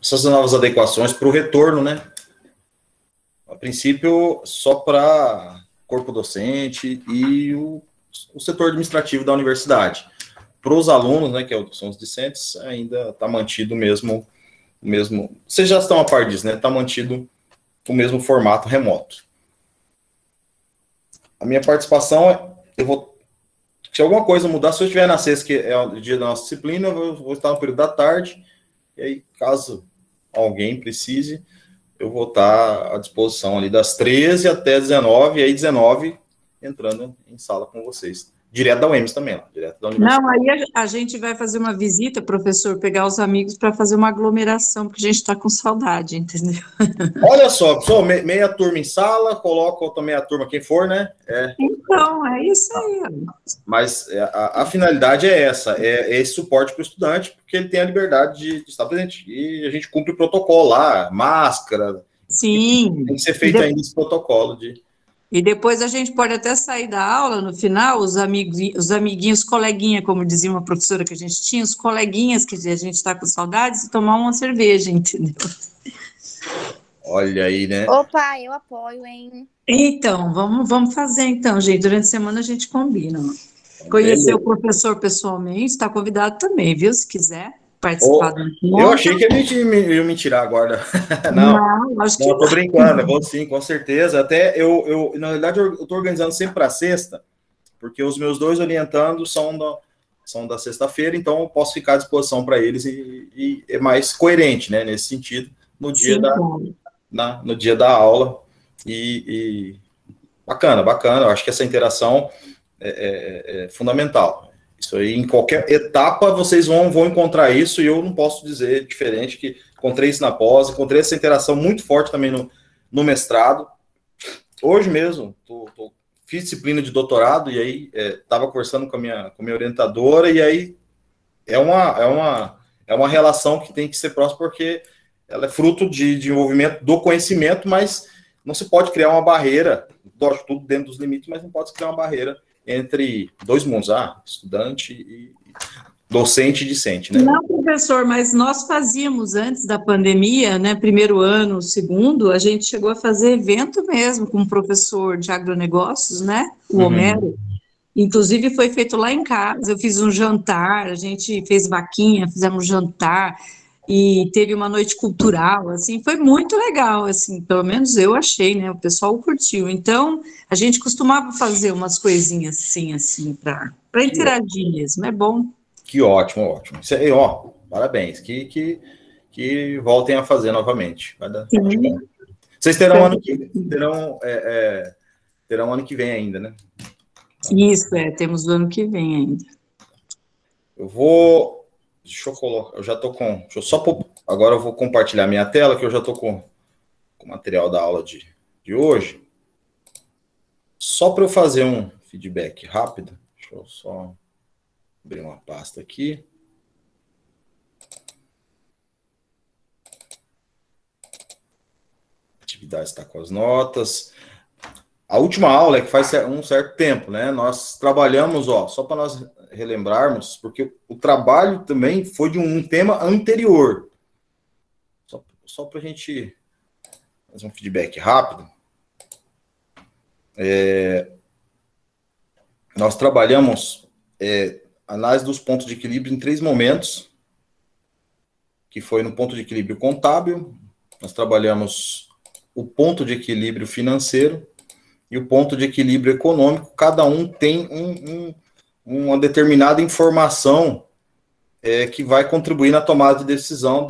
essas novas adequações para o retorno, né? A princípio, só para corpo docente e o setor administrativo da universidade. Para os alunos, né, que são os discentes, ainda está mantido o mesmo. Vocês já estão a par disso, né? Está mantido o mesmo formato remoto. A minha participação, se alguma coisa mudar, se eu estiver na sexta, que é o dia da nossa disciplina, eu vou estar no período da tarde, e aí, caso alguém precise, eu vou estar à disposição ali das 13 até 19, e aí 19 entrando em sala com vocês. Direto da UEMS também, direto da universidade. Não, aí a gente vai fazer uma visita, professor, pegar os amigos para fazer uma aglomeração, porque a gente está com saudade, entendeu? Olha só, meia turma em sala, coloca outra meia turma, quem for, né? Então, é isso aí. Mas a finalidade é essa, é esse suporte para o estudante, porque ele tem a liberdade de estar presente. E a gente cumpre o protocolo lá, máscara. Sim. Tem que ser feito ainda esse protocolo de... E depois a gente pode até sair da aula, no final, os amiguinhos, coleguinha, como dizia uma professora que a gente tinha, os coleguinhas que a gente está com saudades, e tomar uma cerveja, entendeu? Olha aí, né? Opa, eu apoio, hein? Então, vamos fazer então, gente. Durante a semana a gente combina. Conhecer o professor pessoalmente, está convidado também, viu? Se quiser participar do encontro. Eu achei que ia me tirar agora. Não, acho que não. Tô brincando, eu vou sim, com certeza. Até na verdade, eu estou organizando sempre para sexta, porque os meus 2 orientandos são da sexta-feira, então eu posso ficar à disposição para eles e é mais coerente, né, nesse sentido, no dia, no dia da aula. E bacana, eu acho que essa interação é fundamental. Isso aí, em qualquer etapa, vocês vão encontrar isso, e eu não posso dizer diferente, que encontrei isso na pós, encontrei essa interação muito forte também no mestrado. Hoje mesmo, fiz disciplina de doutorado, e aí estava conversando com a minha orientadora, e aí é uma relação que tem que ser próxima, porque ela é fruto de desenvolvimento do conhecimento, mas não se pode criar uma barreira, tudo dentro dos limites, mas não pode se criar uma barreira entre 2 mundos, estudante e docente e discente, né? Não, professor, mas nós fazíamos antes da pandemia, né, primeiro ano, segundo, a gente chegou a fazer evento mesmo com o professor de agronegócios, né, o Homero, inclusive foi feito lá em casa, eu fiz um jantar, a gente fez vaquinha, fizemos jantar, e teve uma noite cultural, assim, foi muito legal, assim, pelo menos eu achei, né, o pessoal curtiu. Então, a gente costumava fazer umas coisinhas assim, para interagir mesmo, é bom. Que ótimo. Isso aí, parabéns, que voltem a fazer novamente. Vai dar bom. Vocês terão ano que vem ainda, né? Isso, temos o ano que vem ainda. Deixa eu colocar, agora eu vou compartilhar minha tela, que eu já estou com o material da aula de hoje. Só para eu fazer um feedback rápido, deixa eu só abrir uma pasta aqui. A atividade está com as notas. A última aula é que faz um certo tempo, né? Nós trabalhamos, só para nós relembrarmos, porque o trabalho também foi de um tema anterior. Só para a gente fazer um feedback rápido. Nós trabalhamos análise dos pontos de equilíbrio em 3 momentos, que foi no ponto de equilíbrio contábil, nós trabalhamos o ponto de equilíbrio financeiro e o ponto de equilíbrio econômico. Cada um tem uma determinada informação que vai contribuir na tomada de decisão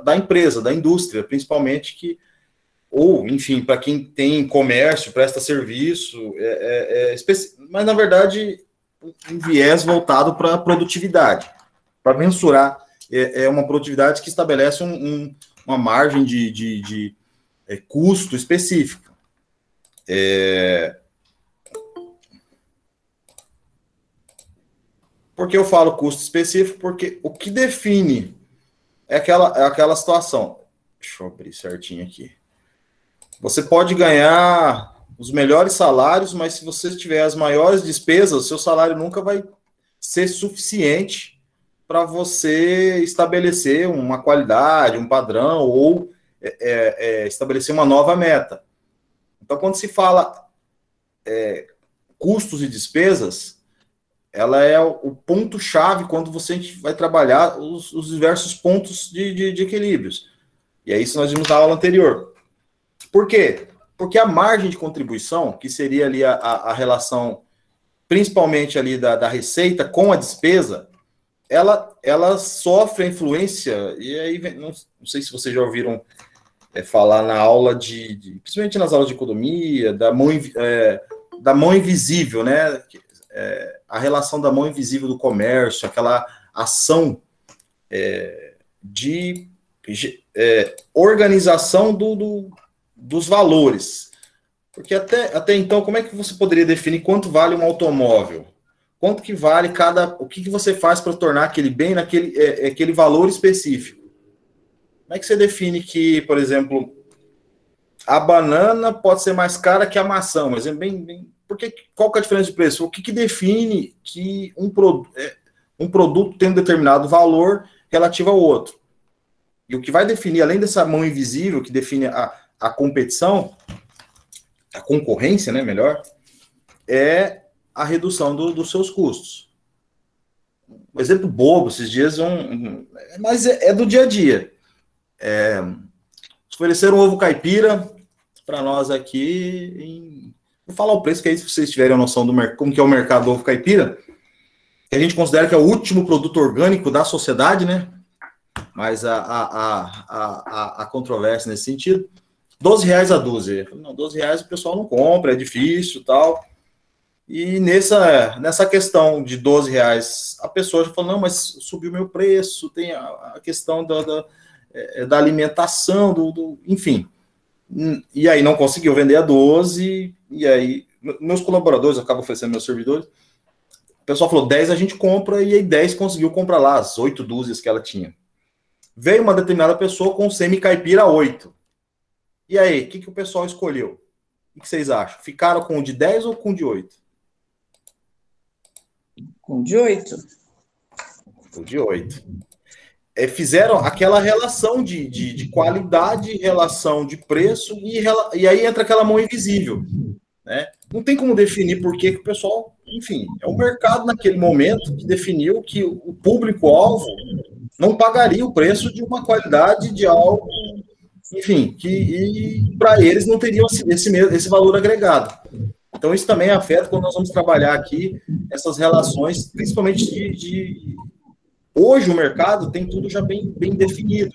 da empresa, da indústria, principalmente, enfim, para quem tem comércio, presta serviço, mas, na verdade, um viés voltado para a produtividade, para mensurar uma produtividade que estabelece uma margem de custo específico. Por que eu falo custo específico? Porque o que define é aquela situação. Deixa eu abrir certinho aqui. Você pode ganhar os melhores salários, mas se você tiver as maiores despesas, seu salário nunca vai ser suficiente para você estabelecer uma qualidade, um padrão, ou estabelecer uma nova meta. Então, quando se fala custos e despesas, ela é o ponto-chave quando você vai trabalhar os diversos pontos de equilíbrios. E é isso que nós vimos na aula anterior. Por quê? Porque a margem de contribuição, que seria ali a relação, principalmente ali da receita com a despesa, ela sofre a influência, e aí, não sei se vocês já ouviram falar na aula principalmente nas aulas de economia, da mão invisível, né? A relação da mão invisível do comércio, aquela ação de organização dos valores. Porque até então, como é que você poderia definir quanto vale um automóvel? Quanto que vale o que você faz para tornar aquele bem aquele valor específico? Como é que você define que, por exemplo, a banana pode ser mais cara que a maçã? Mas qual que é a diferença de preço? O que define que um produto tem um determinado valor relativo ao outro? E o que vai definir, além dessa mão invisível que define a competição, a concorrência, né, melhor, é a redução dos seus custos. Um exemplo bobo, esses dias, mas é do dia a dia. Ofereceram um ovo caipira para nós aqui. Vou falar o preço, que aí se vocês tiverem a noção como que é o mercado do ovo caipira, que a gente considera que é o último produto orgânico da sociedade, né? Mas a controvérsia nesse sentido. R$12 a dúzia. Não, R$12 o pessoal não compra, é difícil e tal. E nessa questão de R$12, a pessoa já falou, não, mas subiu meu preço, tem a questão da alimentação, enfim. E aí não conseguiu vender a 12, e aí meus colaboradores, eu acabo oferecendo meus servidores, o pessoal falou, 10 a gente compra, e aí 10 conseguiu comprar lá, as 8 dúzias que ela tinha. Veio uma determinada pessoa com semi-caipira 8. E aí, o que o pessoal escolheu? O que vocês acham? Ficaram com o de 10 ou com o de 8? Com de 8. O de 8. Fizeram aquela relação de qualidade, relação de preço, e aí entra aquela mão invisível. Né? Não tem como definir por que o pessoal... Enfim, é o mercado naquele momento que definiu que o público-alvo não pagaria o preço de uma qualidade de algo... Enfim, e para eles não teriam esse valor agregado. Então, isso também afeta quando nós vamos trabalhar aqui essas relações, principalmente Hoje o mercado tem tudo já bem definido,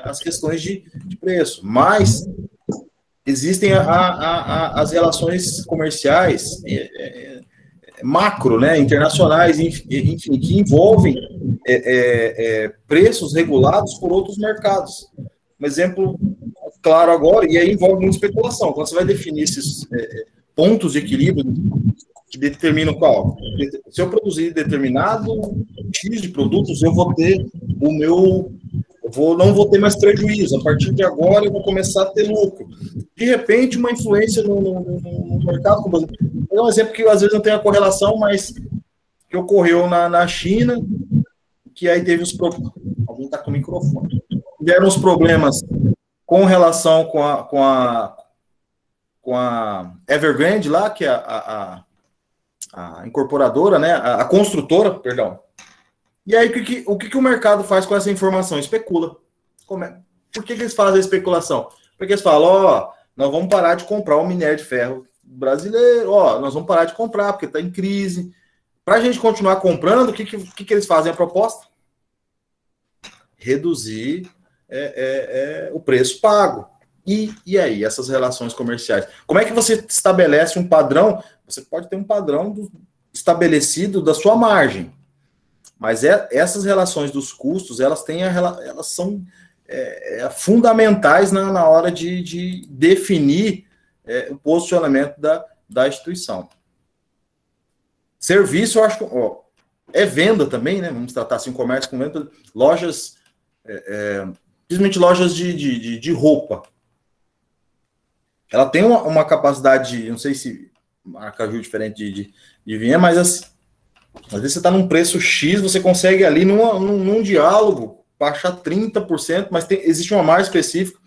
as questões de preço, mas existem as relações comerciais macro, né, internacionais, enfim, que envolvem preços regulados por outros mercados. Um exemplo claro agora, e aí envolve muita especulação. Quando você vai definir esses pontos de equilíbrio que determinam qual? Se eu produzir determinado X de produtos, eu vou ter não vou ter mais prejuízo. A partir de agora, eu vou começar a ter lucro. De repente, uma influência no mercado. É um exemplo que às vezes não tem a correlação, mas que ocorreu na China, que aí teve os problemas. Alguém está com o microfone. Tiveram os problemas com relação com a Evergrande lá, que é a incorporadora, né? A construtora, perdão. E aí, o que o mercado faz com essa informação? Especula. Por que eles fazem a especulação? Porque eles falam, nós vamos parar de comprar o minério de ferro brasileiro, nós vamos parar de comprar, porque está em crise. Para a gente continuar comprando, o que eles fazem a proposta? Reduzir o preço pago. E aí, essas relações comerciais? Como é que você estabelece um padrão? Você pode ter um padrão estabelecido da sua margem. Mas essas relações dos custos, elas são fundamentais na hora de definir o posicionamento da instituição. Serviço, eu acho que é venda também, né? Vamos tratar assim, comércio com venda. Lojas, principalmente lojas de roupa. Ela tem uma capacidade, não sei se marca Ju diferente de vinha, mas assim, Às vezes você está num preço X, você consegue ali num diálogo baixar 30%, mas existe uma margem específica.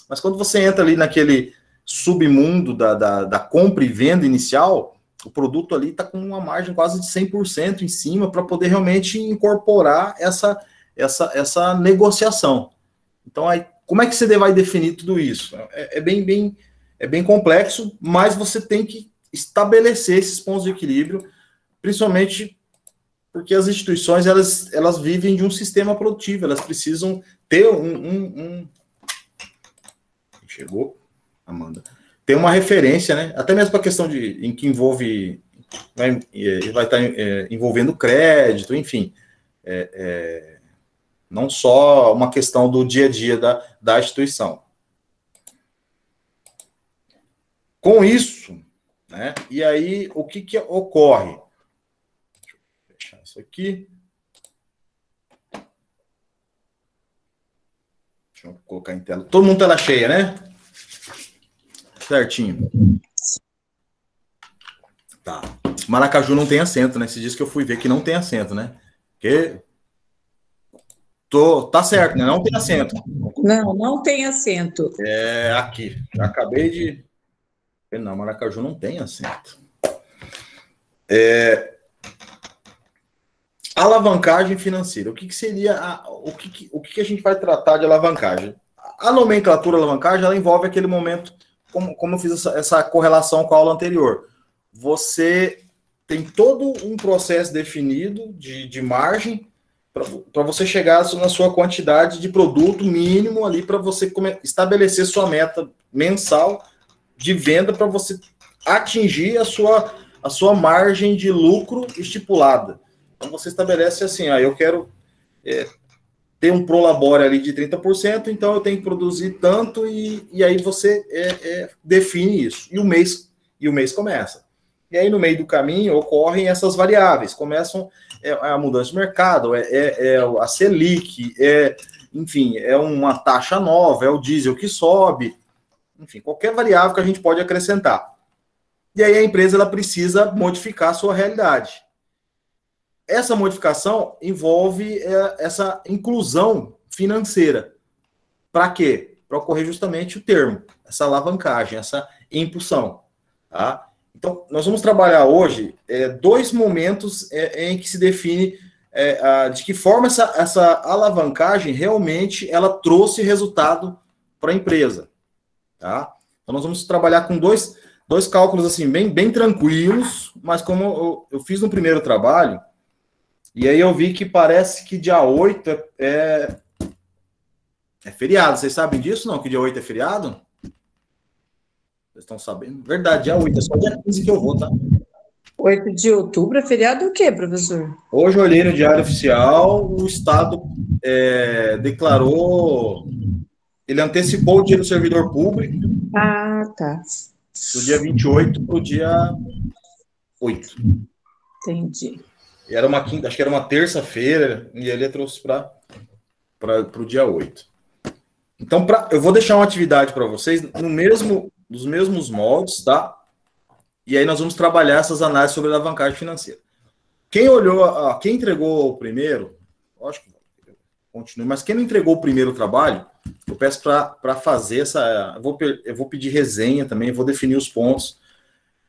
Mas quando você entra ali naquele submundo da compra e venda inicial, o produto ali está com uma margem quase de 100% em cima para poder realmente incorporar essa negociação. Então, aí, como é que você vai definir tudo isso? É bem complexo, mas você tem que estabelecer esses pontos de equilíbrio, principalmente porque as instituições elas vivem de um sistema produtivo, elas precisam ter Chegou, Amanda. Tem uma referência, né? Até mesmo para a questão em que envolve. Vai estar envolvendo crédito, enfim. Não só uma questão do dia a dia da instituição. Com isso, né? E aí, o que ocorre? Deixa eu fechar isso aqui. Deixa eu colocar em tela. Todo mundo tela cheia, né? Certinho. Tá. Maracaju não tem acento, né? Você disse que eu fui ver que não tem acento, né? Porque tá certo, né? Não tem acento. Não tem acento. Aqui. Já acabei de... Não, Maracaju não tem acento. Alavancagem financeira. O que seria... o que a gente vai tratar de alavancagem? A nomenclatura alavancagem, ela envolve aquele momento, como eu fiz essa correlação com a aula anterior. Você tem todo um processo definido de margem para você chegar na sua quantidade de produto mínimo ali para você estabelecer sua meta mensal de venda para você atingir a sua margem de lucro estipulada. Então você estabelece assim, eu quero ter um prolabore ali de 30%, então eu tenho que produzir tanto e aí você define isso. E o mês começa. E aí, no meio do caminho, ocorrem essas variáveis. Começam a mudança de mercado, a Selic, enfim, é uma taxa nova, é o diesel que sobe, enfim, qualquer variável que a gente pode acrescentar. E aí a empresa ela precisa modificar a sua realidade. Essa modificação envolve essa inclusão financeira. Para quê? Para ocorrer justamente o termo, essa alavancagem, essa impulsão, tá? Então, nós vamos trabalhar hoje dois momentos em que se define de que forma essa alavancagem realmente ela trouxe resultado para a empresa. Tá? Então, nós vamos trabalhar com dois cálculos assim, bem tranquilos, mas como eu fiz no primeiro trabalho, e aí eu vi que parece que dia 8 é feriado. Vocês sabem disso, não? Que dia 8 é feriado? Vocês estão sabendo? Verdade, dia 8, é só dia 15 que eu vou, tá? 8 de outubro é feriado o quê, professor? Hoje eu olhei no Diário Oficial, o Estado declarou, ele antecipou o dia do servidor público. Ah, tá. Do dia 28 para o dia 8. Entendi. E era uma quinta, acho que era uma terça-feira, e ele trouxe para o dia 8. Então, eu vou deixar uma atividade para vocês nos mesmos moldes, tá? E aí nós vamos trabalhar essas análises sobre alavancagem financeira. Quem quem entregou o primeiro, lógico, continue, mas quem não entregou o primeiro trabalho, eu peço para fazer eu vou pedir resenha também, vou definir os pontos.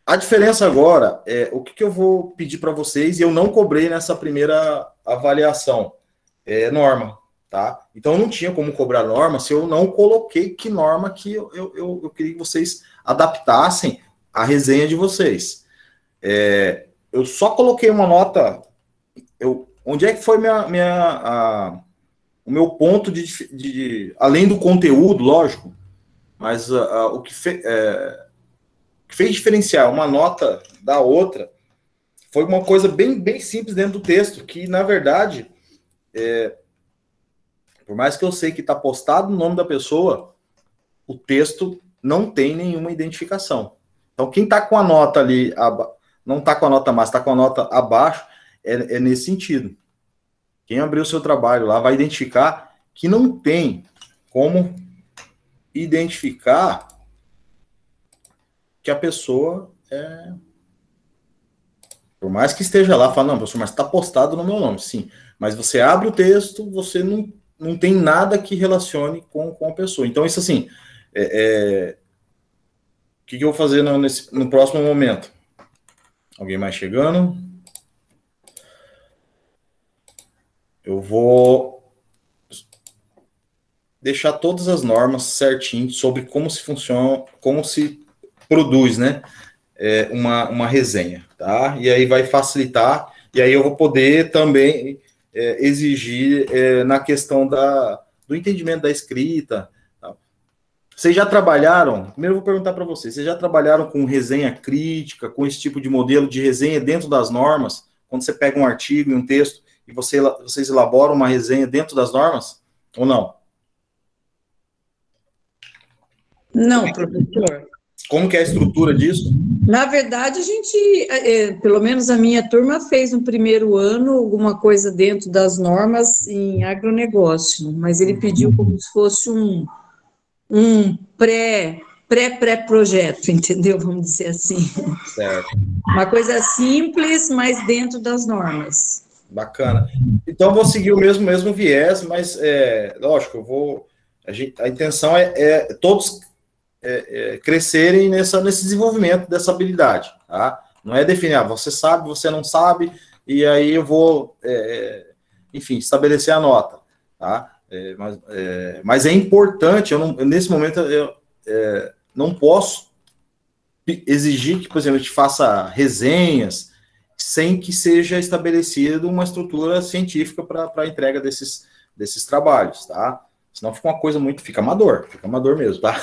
A diferença agora é o que eu vou pedir para vocês, e eu não cobrei nessa primeira avaliação, norma. Tá? Então, eu não tinha como cobrar norma se eu não coloquei que norma que eu queria que vocês adaptassem a resenha de vocês. Eu só coloquei uma nota. Onde é que foi o meu ponto além do conteúdo, lógico, mas o que fez diferenciar uma nota da outra foi uma coisa bem simples dentro do texto, que, na verdade, por mais que eu sei que está postado o nome da pessoa, o texto não tem nenhuma identificação. Então, quem está com a nota ali, não está com a nota mais, está com a nota abaixo, é nesse sentido. Quem abrir o seu trabalho lá vai identificar que não tem como identificar que a pessoa Por mais que esteja lá, fala, não, professor, mas está postado no meu nome. Sim, mas você abre o texto, você não tem nada que relacione com a pessoa. Então, isso assim, o que eu vou fazer no próximo momento? Alguém mais chegando? Eu vou deixar todas as normas certinho sobre como se funciona, como se produz, né? Uma resenha, tá? E aí vai facilitar, e aí eu vou poder também exigir na questão do entendimento da escrita. Tá? Vocês já trabalharam, primeiro eu vou perguntar para vocês já trabalharam com resenha crítica, com esse tipo de modelo de resenha dentro das normas? Quando você pega um artigo e um texto e vocês elaboram uma resenha dentro das normas? Ou não? Não, professor. Como que é a estrutura disso? Na verdade, a gente, pelo menos a minha turma, fez no primeiro ano alguma coisa dentro das normas em agronegócio, mas ele pediu como se fosse um pré-projeto, entendeu? Vamos dizer assim. Certo. Uma coisa simples, mas dentro das normas. Bacana. Então, eu vou seguir o mesmo viés, mas, lógico, a intenção é todos crescerem nesse desenvolvimento dessa habilidade, tá? Não é definir, você sabe, você não sabe, e aí eu vou, enfim, estabelecer a nota, tá? Mas é importante, nesse momento, eu não posso exigir que, por exemplo, a gente faça resenhas sem que seja estabelecida uma estrutura científica para a entrega desses trabalhos, tá? Senão fica uma coisa fica amador mesmo, tá?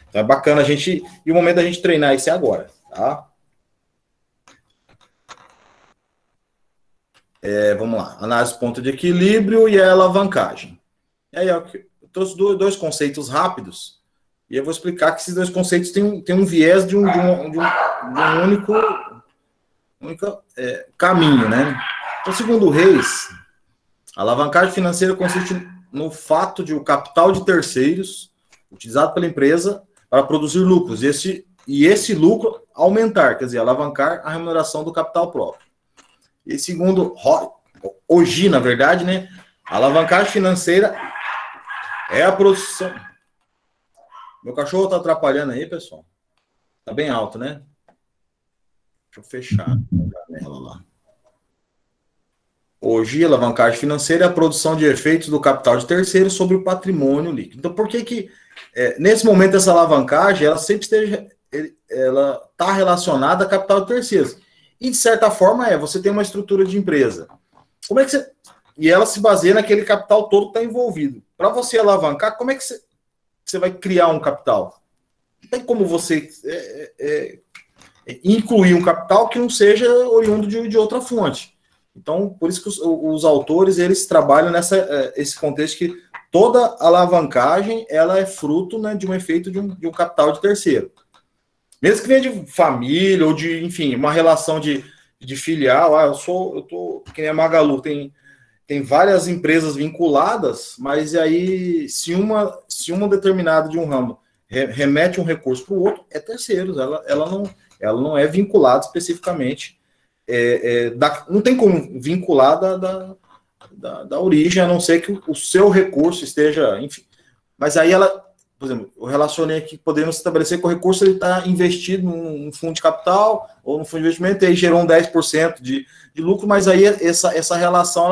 Então é bacana e o momento da gente treinar isso é agora, tá? Vamos lá, análise do ponto de equilíbrio e a alavancagem. E aí, eu trouxe dois conceitos rápidos, e eu vou explicar que esses dois conceitos têm um viés de um único caminho, né? Então, segundo o Reis, a alavancagem financeira consiste no fato de o capital de terceiros utilizado pela empresa para produzir lucros, e esse lucro aumentar, quer dizer, alavancar a remuneração do capital próprio. E segundo Ogi, na verdade, né, a alavancagem financeira é a produção... Meu cachorro está atrapalhando aí, pessoal? Está bem alto, né? Deixa eu fechar a janela lá. Hoje, a alavancagem financeira é a produção de efeitos do capital de terceiros sobre o patrimônio líquido. Então, por que nesse momento essa alavancagem, ela sempre está relacionada a capital de terceiros? E, de certa forma, você tem uma estrutura de empresa. Como é que e ela se baseia naquele capital todo que está envolvido. Para você alavancar, como é que você vai criar um capital? Não tem como você incluir um capital que não seja oriundo de outra fonte. Então, por isso que os autores, eles trabalham esse contexto que toda alavancagem, ela é fruto, né, de um efeito de um capital de terceiro. Mesmo que venha de família ou de, enfim, uma relação de filial. Eu tô que nem a Magalu, tem várias empresas vinculadas, mas aí se uma determinada de um ramo remete um recurso para o outro, é terceiros, ela não é vinculada especificamente, não tem como vincular da origem, a não ser que o seu recurso esteja, enfim. Mas aí por exemplo, eu relacionei aqui, podemos estabelecer que o recurso está investido num fundo de capital ou num fundo de investimento, e aí gerou 10% de lucro, mas aí essa relação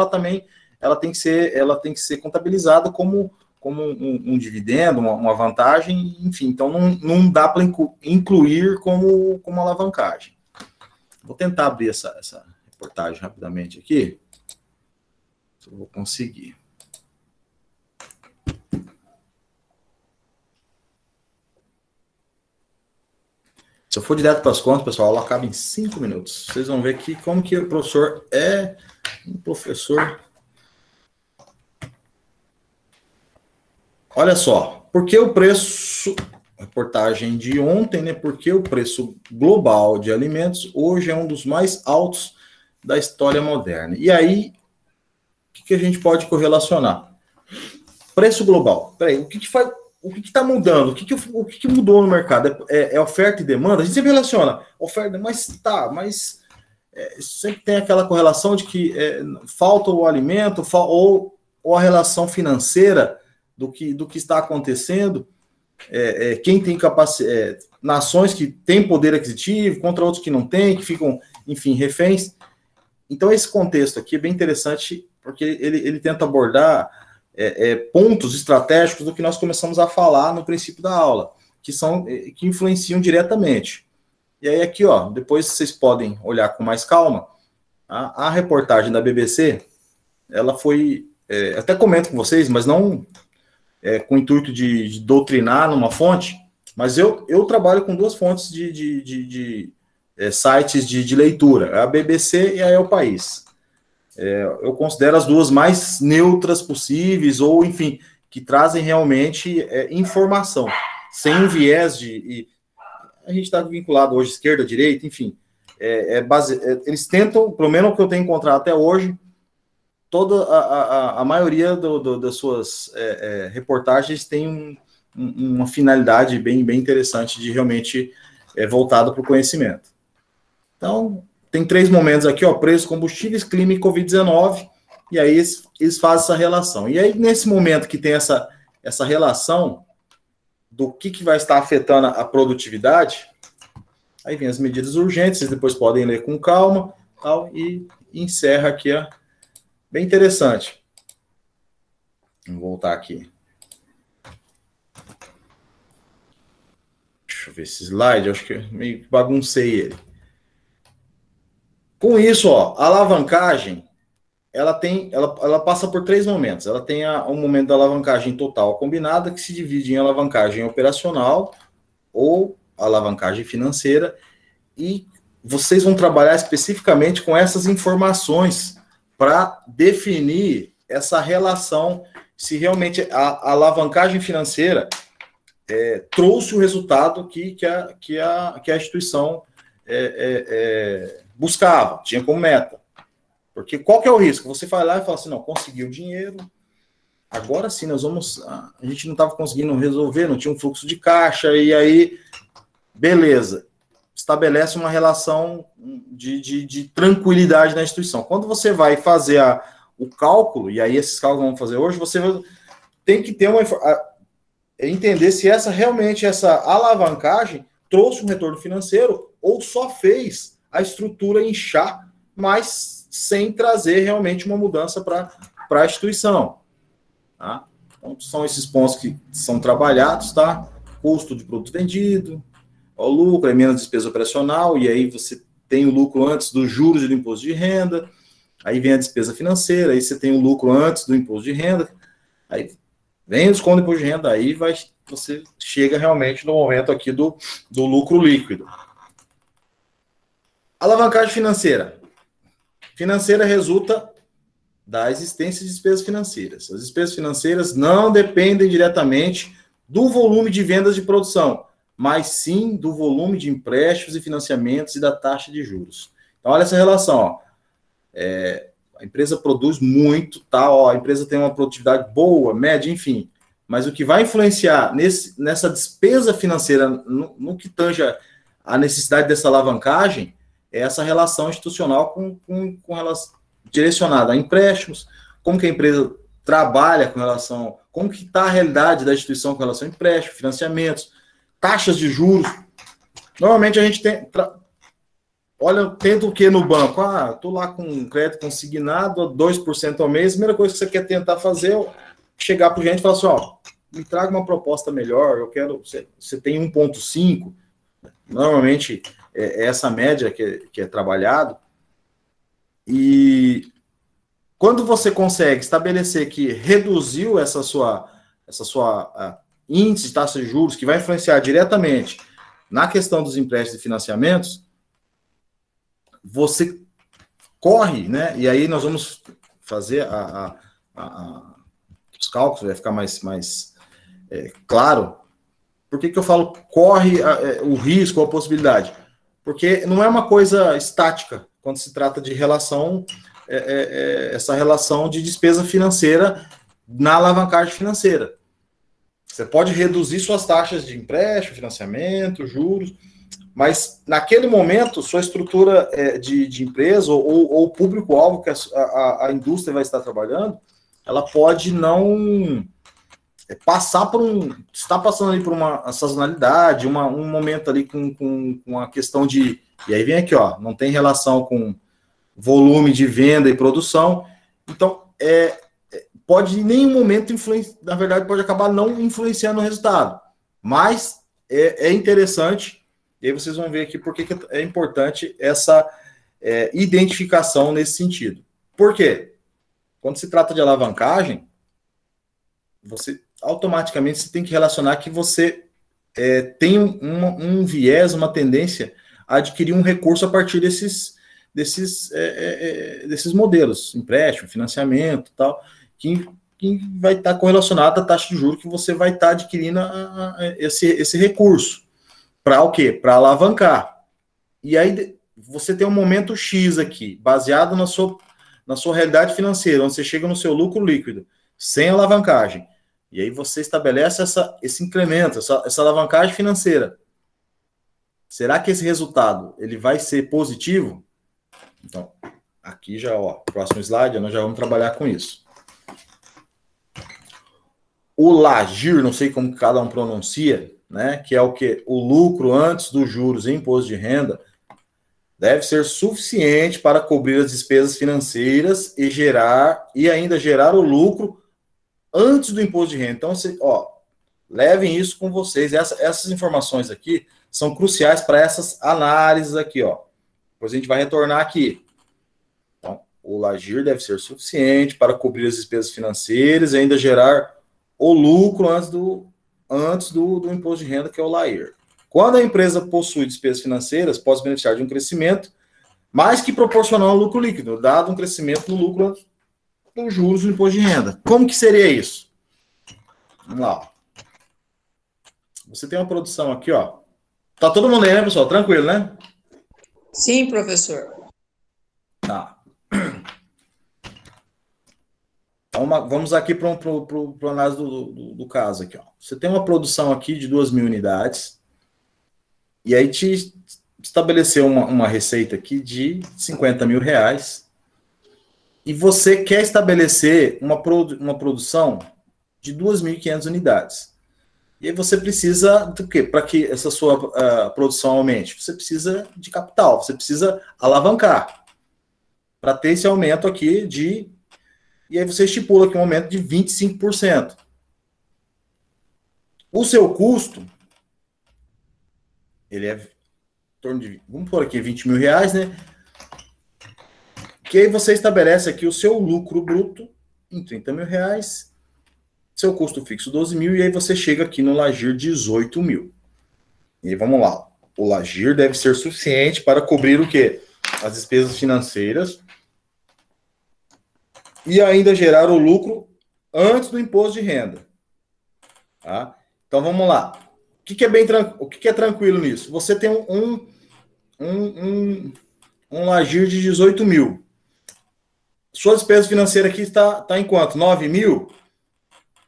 ela tem que ser contabilizada como um dividendo, uma vantagem, enfim, então não dá para incluir como alavancagem. Vou tentar abrir essa reportagem rapidamente aqui, se eu vou conseguir. Se eu for direto para as contas, pessoal, ela acaba em 5 minutos. Vocês vão ver aqui como que o professor é um professor. Olha só, por que o preço, reportagem de ontem, né? Por que o preço global de alimentos hoje é um dos mais altos da história moderna? E aí, o que a gente pode correlacionar? Preço global. Peraí, o que está mudando? O que mudou no mercado? É oferta e demanda? A gente sempre relaciona oferta, mas sempre tem aquela correlação de que falta o alimento ou a relação financeira do que está acontecendo, quem tem capacidade, nações que têm poder aquisitivo contra outros que não têm, que ficam, enfim, reféns. Então, esse contexto aqui é bem interessante, porque ele tenta abordar pontos estratégicos do que nós começamos a falar no princípio da aula, que influenciam diretamente. E aí aqui, ó, depois vocês podem olhar com mais calma, a reportagem da BBC, ela foi, até comento com vocês, mas não com o intuito de doutrinar numa fonte, mas eu trabalho com duas fontes de sites de leitura, a BBC e a El País. Eu considero as duas mais neutras possíveis, ou, enfim, que trazem realmente informação, sem um viés a gente está vinculado hoje, esquerda, direita, enfim. Eles tentam, pelo menos o que eu tenho encontrado até hoje, toda a maioria das suas reportagens tem uma finalidade bem interessante de realmente voltada para o conhecimento. Então, tem 3 momentos aqui, ó, preços, combustíveis, clima e Covid-19, e aí eles fazem essa relação. E aí, nesse momento que tem essa relação do que vai estar afetando a produtividade, aí vem as medidas urgentes, vocês depois podem ler com calma, tal, e encerra aqui, ó. Bem interessante. Vamos voltar aqui. Deixa eu ver esse slide, acho que eu meio que baguncei ele. Com isso, ó, a alavancagem, ela passa por 3 momentos. Ela tem um momento da alavancagem total combinada, que se divide em alavancagem operacional ou alavancagem financeira, e vocês vão trabalhar especificamente com essas informações para definir essa relação, se realmente a alavancagem financeira trouxe o resultado que a instituição buscava, tinha como meta. Porque qual que é o risco? Você vai lá e fala assim, não, conseguiu dinheiro, agora sim, a gente não estava conseguindo resolver, não tinha um fluxo de caixa, e aí, beleza, estabelece uma relação de tranquilidade na instituição. Quando você vai fazer o cálculo, e aí esses cálculos vamos fazer hoje, você tem que ter entender se realmente essa alavancagem trouxe um retorno financeiro ou só fez a estrutura inchar, mas sem trazer realmente uma mudança para a instituição. Tá? Então, são esses pontos que são trabalhados, tá? Custo de produto vendido, o lucro, menos despesa operacional, e aí você tem o lucro antes dos juros e do imposto de renda, aí vem a despesa financeira, aí você tem o lucro antes do imposto de renda, aí vem o desconto do imposto de renda, aí você chega realmente no momento aqui do lucro líquido. Alavancagem financeira. Financeira resulta da existência de despesas financeiras. As despesas financeiras não dependem diretamente do volume de vendas de produção, mas sim do volume de empréstimos e financiamentos e da taxa de juros. Então, olha essa relação. Ó. A empresa produz muito, tá? Ó, a empresa tem uma produtividade boa, média, enfim. Mas o que vai influenciar nessa despesa financeira, no que tange a necessidade dessa alavancagem, é essa relação institucional com relação direcionada a empréstimos, como que a empresa trabalha com relação, como que está a realidade da instituição com relação a empréstimos, financiamentos, taxas de juros. Normalmente a gente tenta o que no banco? Estou lá com um crédito consignado a 2% ao mês, a primeira coisa que você quer tentar fazer é chegar para o gerente e falar assim, ó, me traga uma proposta melhor, eu quero, você tem 1,5, normalmente é essa média que é trabalhado, e quando você consegue estabelecer que reduziu essa sua índice de taxa de juros, que vai influenciar diretamente na questão dos empréstimos e financiamentos, você corre, né? E aí nós vamos fazer os cálculos, vai ficar mais claro. Por que eu falo corre o risco ou a possibilidade? Porque não é uma coisa estática quando se trata de relação, essa relação de despesa financeira na alavancagem financeira. Você pode reduzir suas taxas de empréstimo, financiamento, juros, Mas, naquele momento, sua estrutura de empresa ou o público-alvo que a indústria vai estar trabalhando, ela pode não passar por está passando ali por uma sazonalidade, um momento ali com a questão de... E aí vem aqui, ó, não tem relação com volume de venda e produção. Então, pode em nenhum momento na verdade, pode acabar não influenciando o resultado. Mas é interessante, e aí vocês vão ver aqui por que é importante essa identificação nesse sentido. Por quê? Quando se trata de alavancagem, você automaticamente você tem que relacionar que você tem um viés, uma tendência a adquirir um recurso a partir desses modelos, empréstimo, financiamento, tal, que vai estar correlacionado à taxa de juros que você vai estar adquirindo esse recurso. Para o quê? Para alavancar. E aí você tem um momento X aqui, baseado na sua realidade financeira, onde você chega no seu lucro líquido, sem alavancagem. E aí você estabelece esse incremento, essa alavancagem financeira. Será que esse resultado ele vai ser positivo? Então, aqui já, ó, próximo slide, nós já vamos trabalhar com isso. O LAGIR, não sei como cada um pronuncia, né, que é o que? O lucro antes dos juros e imposto de renda deve ser suficiente para cobrir as despesas financeiras e ainda gerar o lucro antes do imposto de renda. Então, levem isso com vocês. Essas informações aqui são cruciais para essas análises aqui, ó. Depois a gente vai retornar aqui. Então, o LAGIR deve ser suficiente para cobrir as despesas financeiras e ainda gerar o lucro antes do imposto de renda, que é o LAIR. Quando a empresa possui despesas financeiras, pode beneficiar de um crescimento mais que proporcional ao lucro líquido, dado um crescimento no lucro dos juros do imposto de renda. Como que seria isso? Vamos lá. Ó. Você tem uma produção aqui, ó. Tá todo mundo aí, né, pessoal? Tranquilo, né? Sim, professor. Tá. Então, vamos aqui para a análise do caso aqui, ó. Você tem uma produção aqui de 2.000 unidades e aí te estabeleceu uma receita aqui de 50 mil reais e você quer estabelecer uma produção de 2.500 unidades. E aí você precisa do quê? Para que essa sua produção aumente? Você precisa de capital, você precisa alavancar para ter esse aumento aqui E aí você estipula aqui um aumento de 25%. O seu custo, ele é em torno de, vamos pôr aqui, 20 mil reais, né? Que aí você estabelece aqui o seu lucro bruto em 30 mil reais, seu custo fixo 12 mil, e aí você chega aqui no LAGIR 18 mil. E aí vamos lá. O LAGIR deve ser suficiente para cobrir o quê? As despesas financeiras e ainda gerar o lucro antes do imposto de renda. Tá? Então vamos lá. O que é tranquilo nisso? Você tem um LAGIR de 18 mil. Sua despesa financeira aqui está em quanto? 9 mil?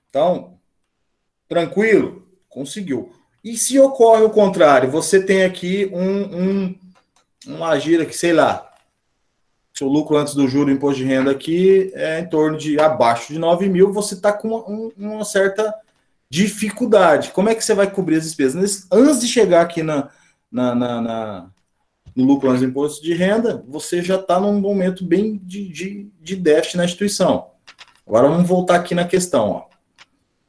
Então, tranquilo? Conseguiu. E se ocorre o contrário? Você tem aqui um LAGIR aqui, sei lá, seu lucro antes do juro e imposto de renda aqui é em torno de abaixo de 9 mil, você está com uma certa dificuldade. Como é que você vai cobrir as despesas? Antes de chegar aqui no lucro antes do imposto de renda, você já está num momento bem de déficit na instituição. Agora vamos voltar aqui na questão. Ó.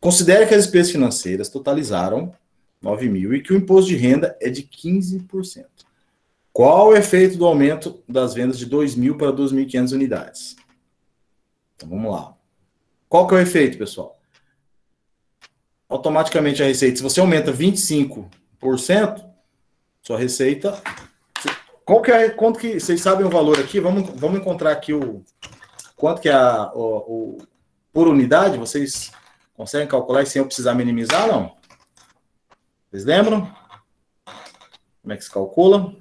Considere que as despesas financeiras totalizaram 9 mil e que o imposto de renda é de 15%. Qual o efeito do aumento das vendas de 2.000 para 2.500 unidades? Então, vamos lá. Qual que é o efeito, pessoal? Automaticamente a receita, se você aumenta 25%, sua receita... Quanto que... Vocês sabem o valor aqui? Vamos encontrar aqui quanto que é por unidade. Vocês conseguem calcular sem eu precisar minimizar, não? Vocês lembram? Como é que se calcula?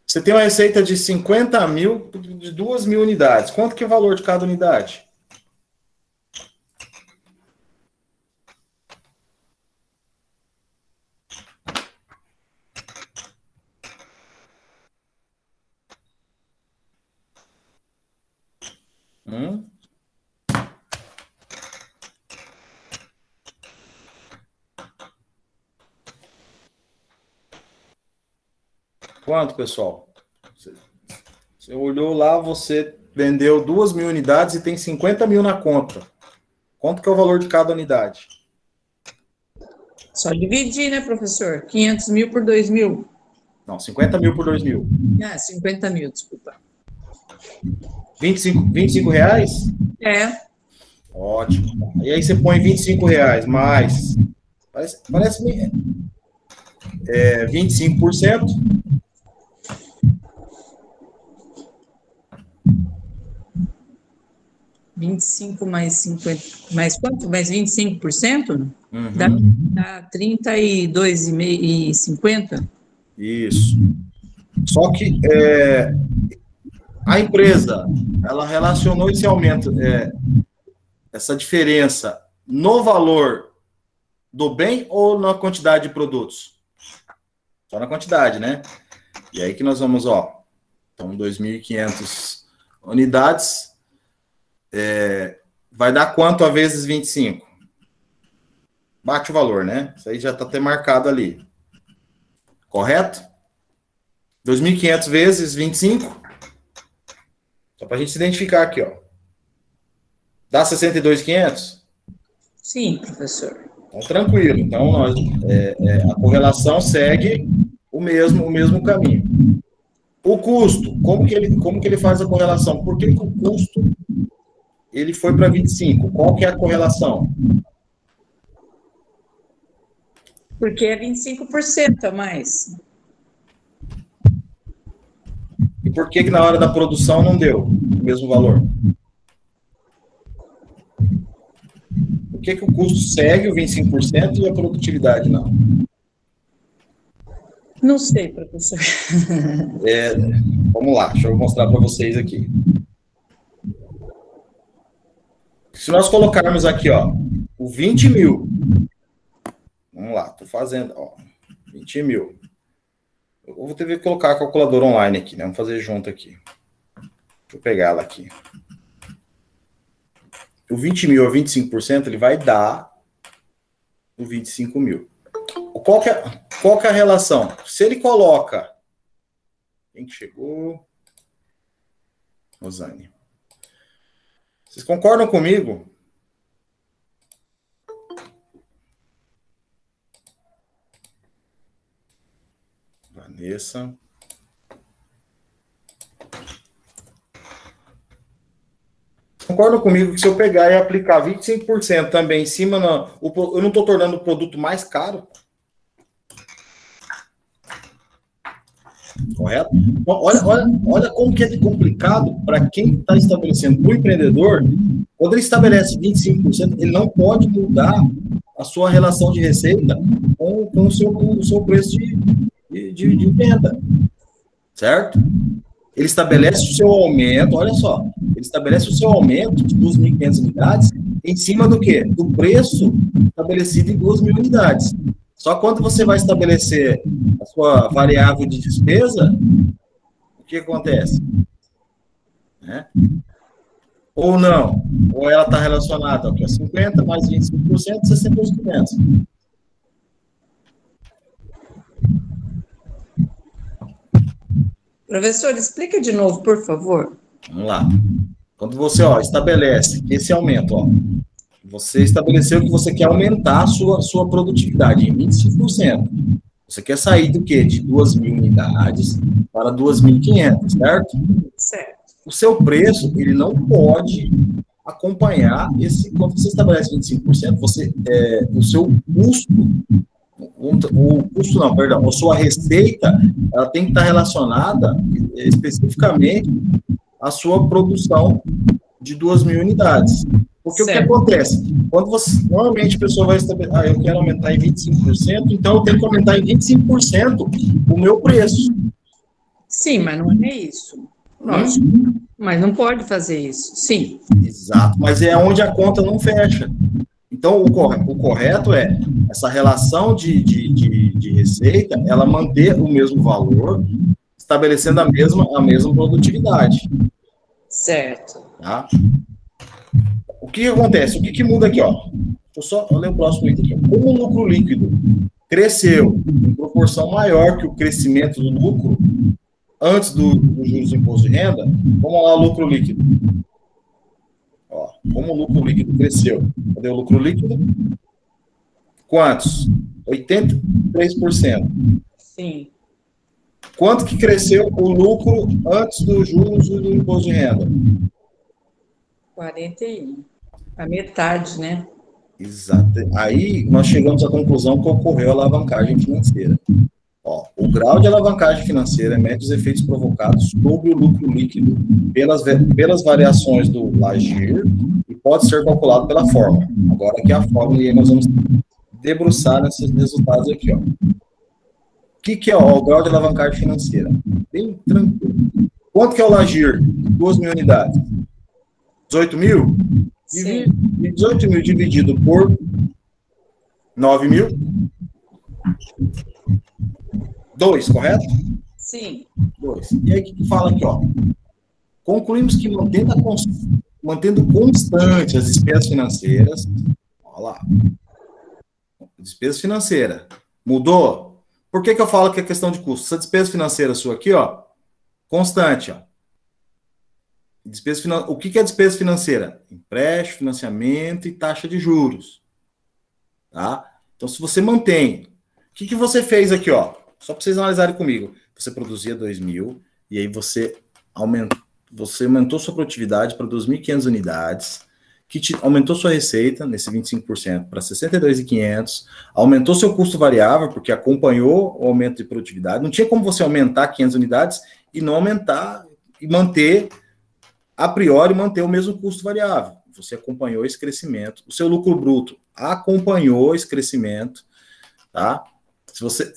Você tem uma receita de 50 mil de 2.000 unidades. Quanto que é o valor de cada unidade? Quanto, pessoal? Você olhou lá, você vendeu 2.000 unidades e tem 50 mil na conta. Quanto que é o valor de cada unidade? Só dividir, né, professor? 500 mil por 2.000. Não, 50 mil por 2.000. 50 mil, desculpa. 25 reais? É. Ótimo. E aí você põe 25 reais mais... Parece 25%. 25 mais 50, mais quanto? Mais 25%? Uhum. Dá 32,50? Isso. Só que a empresa, ela relacionou esse aumento, essa diferença no valor do bem ou na quantidade de produtos? Só na quantidade, né? E aí que nós vamos, então 2.500 unidades, vai dar quanto a vezes 25? Bate o valor, né? Isso aí já está até marcado ali. Correto? 2.500 vezes 25? Só para a gente se identificar aqui, Dá 62.500? Sim, professor. Então, tranquilo. Então, a correlação segue o mesmo caminho. O custo, como que ele faz a correlação? Por que o custo ele foi para 25? Qual que é a correlação? Porque é 25% a mais. E por que na hora da produção não deu o mesmo valor? Por que o custo segue o 25% e a produtividade não? Não sei, professor. Vamos lá, deixa eu mostrar para vocês aqui. Se nós colocarmos aqui, o 20 mil. Vamos lá, estou fazendo, 20 mil. Eu vou ter que colocar a calculadora online aqui, né? Vamos fazer junto aqui. Deixa eu pegar ela aqui. O 20 mil a 25%, ele vai dar o 25 mil. Qual que é a relação? Se ele coloca... Quem que chegou? Rosane. Vocês concordam comigo? Vanessa. Concordam comigo que se eu pegar e aplicar 25% também em cima, eu não estou tornando o produto mais caro? Correto? Então, olha como que é complicado para quem está estabelecendo, para o empreendedor, quando ele estabelece 25%, ele não pode mudar a sua relação de receita com o seu preço de venda, certo? Ele estabelece o seu aumento, olha só, ele estabelece o seu aumento de 2.500 unidades em cima do quê? Do preço estabelecido em 2.000 unidades. Só quando você vai estabelecer a sua variável de despesa, o que acontece? Ou não? Ou ela está relacionada ao que? 50 mais 25%, 62,500. Professor, explica de novo, por favor. Vamos lá. Quando você estabelece esse aumento, você estabeleceu que você quer aumentar a sua produtividade em 25%. Você quer sair do quê? De 2.000 unidades para 2.500, certo? Certo. O seu preço, ele não pode acompanhar esse... Quando você estabelece 25%, o seu custo, a sua receita, ela tem que estar relacionada especificamente à sua produção de 2.000 unidades. Porque certo. O que acontece? Quando normalmente a pessoa vai estabelecer, eu quero aumentar em 25%, então eu tenho que aumentar em 25% o meu preço. Sim, mas não é isso. Lógico. Mas não pode fazer isso. Sim. Exato, mas é onde a conta não fecha. Então, o correto é essa relação de receita, ela manter o mesmo valor, estabelecendo a mesma produtividade. Certo. Tá? O que acontece? O que muda aqui, ó? Deixa eu só ler o próximo item aqui. Como o lucro líquido cresceu em proporção maior que o crescimento do lucro antes do juros do imposto de renda, vamos lá, o lucro líquido. Ó, como o lucro líquido cresceu. Cadê o lucro líquido? Quantos? 83%. Sim. Quanto que cresceu o lucro antes dos juros do imposto de renda? 41. A metade, né? Exato. Aí nós chegamos à conclusão que ocorreu a alavancagem financeira. Ó, o grau de alavancagem financeira mede os efeitos provocados sobre o lucro líquido pelas variações do LAGIR e pode ser calculado pela fórmula. Agora aqui é a fórmula e aí nós vamos debruçar nesses resultados aqui. Ó. O que é o grau de alavancagem financeira? Bem tranquilo. Quanto que é o LAGIR? 2.000 unidades. 18 mil? Sim. 18 mil dividido por 9 mil? 2, correto? Sim. 2. E aí, o que fala aqui, ó? Concluímos que mantendo constante as despesas financeiras, olha lá, despesa financeira, mudou? Por que eu falo que é questão de custo? Essa despesa financeira sua aqui, ó, constante, ó. O que é despesa financeira? Empréstimo, financiamento e taxa de juros. Tá? Então, se você mantém... O que você fez aqui, ó? Só para vocês analisarem comigo. Você produzia 2.000 e aí você aumentou sua produtividade para 2.500 unidades, aumentou sua receita, nesse 25%, para 62.500, aumentou seu custo variável, porque acompanhou o aumento de produtividade. Não tinha como você aumentar 500 unidades e não aumentar e manter... a priori, manter o mesmo custo variável. Você acompanhou esse crescimento. O seu lucro bruto acompanhou esse crescimento, tá? Se você...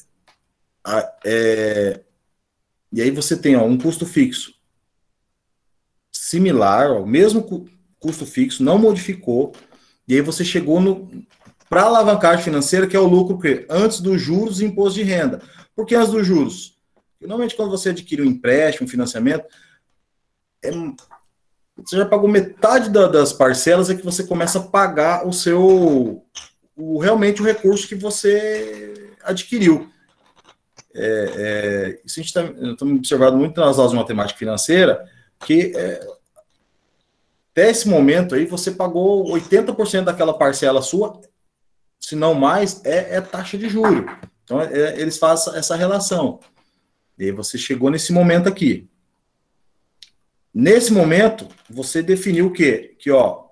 E aí você tem ó, um custo fixo similar, ó, o mesmo custo fixo, não modificou, e aí você chegou para a alavancagem financeira, que é o lucro que antes dos juros e imposto de renda. Por que antes dos juros? Porque, normalmente, quando você adquire um empréstimo, um financiamento, você já pagou metade das parcelas, é que você começa a pagar realmente o recurso que você adquiriu. Isso a gente está observando muito nas aulas de matemática financeira, que até esse momento aí você pagou 80% daquela parcela sua, se não mais, é taxa de juros. Então, eles fazem essa relação. E aí você chegou nesse momento aqui. Nesse momento, você definiu o quê? Que ó,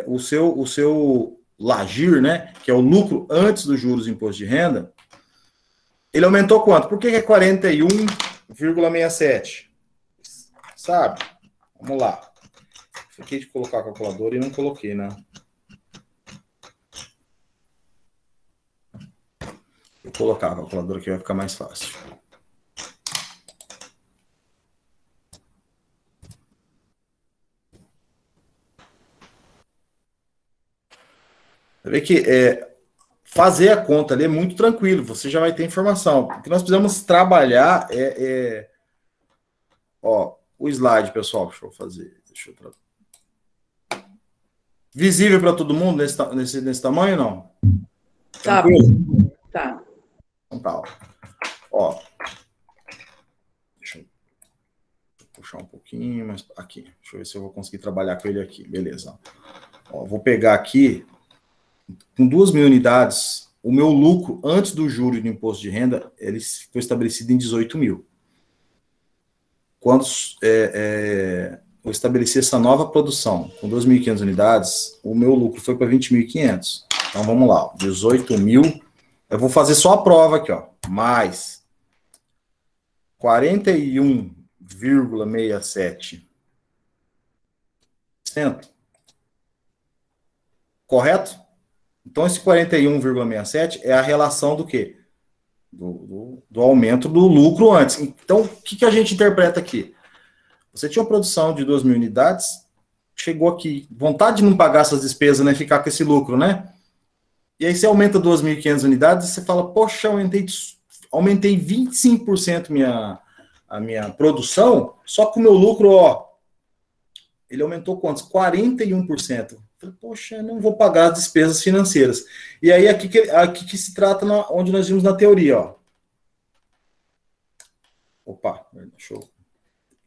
o seu LAGIR, né, que é o lucro antes dos juros e imposto de renda, ele aumentou quanto? Por que é 41,67? Sabe? Vamos lá. Fiquei de colocar a calculadora e não coloquei, né? Vou colocar a calculadora que vai ficar mais fácil. Você vê que fazer a conta ali é muito tranquilo, você já vai ter informação. O que nós precisamos trabalhar ó, o slide, pessoal, deixa eu fazer. Visível para todo mundo nesse tamanho, não? Tá. Tranquilo? Tá. Então tá. Ó. Deixa eu puxar um pouquinho, mas aqui. Deixa eu ver se eu vou conseguir trabalhar com ele aqui. Beleza. Ó, vou pegar aqui. Com 2.000 unidades, o meu lucro antes do juro e do imposto de renda, ele foi estabelecido em 18 mil. Quando eu estabeleci essa nova produção com 2.500 unidades, o meu lucro foi para 20.500. Então vamos lá, 18 mil. Eu vou fazer só a prova aqui, ó. Mais 41,67%. Correto? Então, esse 41,67 é a relação do quê? Do aumento do lucro antes. Então, o que a gente interpreta aqui? Você tinha uma produção de 2.000 unidades, chegou aqui, vontade de não pagar essas despesas, né? Ficar com esse lucro, né? E aí você aumenta 2.500 unidades e você fala, poxa, aumentei 25% a minha produção, só que o meu lucro, ó, ele aumentou quantos? 41%. Falei, poxa, não vou pagar as despesas financeiras. E aí, aqui que se trata onde nós vimos na teoria, ó. Opa, deixa eu...